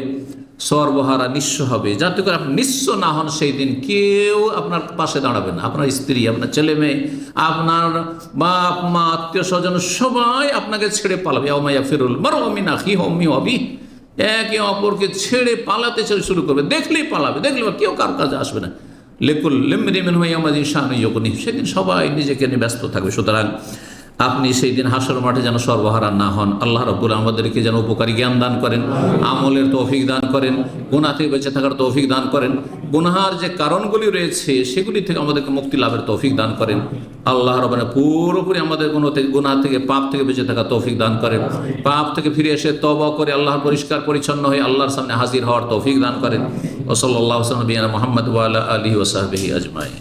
সর্বহারা, নিঃস্ব হবে। যাতে করে আপনি নিঃস্ব না হন, সেই দিন কেউ আপনার পাশে দাঁড়াবে না, আপনার স্ত্রী, আপনার ছেলে মেয়ে, আপনার বাপ মা, আত্মীয় স্বজন, সবাই আপনাকে ছেড়ে পালাবে। ইয়াউমা ফিরুল মারউ মিন আখিহি ওয়া উম্মিহি ওয়া আবিহি, একে অপরকে ছেড়ে পালাতে শুরু করবে, দেখলেই পালাবে, দেখলে কেউ কারো কাছে আসবে না। লিকুল্লি ইমরিইন মিনহুম ইয়াওমাইযিন শাআনুন ইউগনিহি, সেদিন সবাই নিজেকে নিয়ে ব্যস্ত থাকবে। সুতরাং আপনি সেই দিন হাসর মাঠে যেন সর্বহারা না হন। আল্লাহ রাব্বুল আমাদেরকে যেন উপকারী জ্ঞান দান করেন, আমলের তৌফিক দান করেন, গুনাহ থেকে বেঁচে থাকার তৌফিক দান করেন, গুনাহার যে কারণগুলি রয়েছে সেগুলি থেকে আমাদেরকে মুক্তি লাভের তৌফিক দান করেন। আল্লাহ রাব্বুল পুরোপুরি আমাদের গুনাহ থেকে, পাপ থেকে বেঁচে থাকার তৌফিক দান করেন। পাপ থেকে ফিরে এসে তওবা করে আল্লাহর পরিষ্কার পরিচ্ছন্ন হয়ে আল্লাহর সামনে হাজির হওয়ার তৌফিক দান করেন। ওয়া সাল্লাল্লাহু আলা নবিয়িনা মুহাম্মদ ওয়া আলা আলিহি ওয়া সাহবিহি আজমাইন।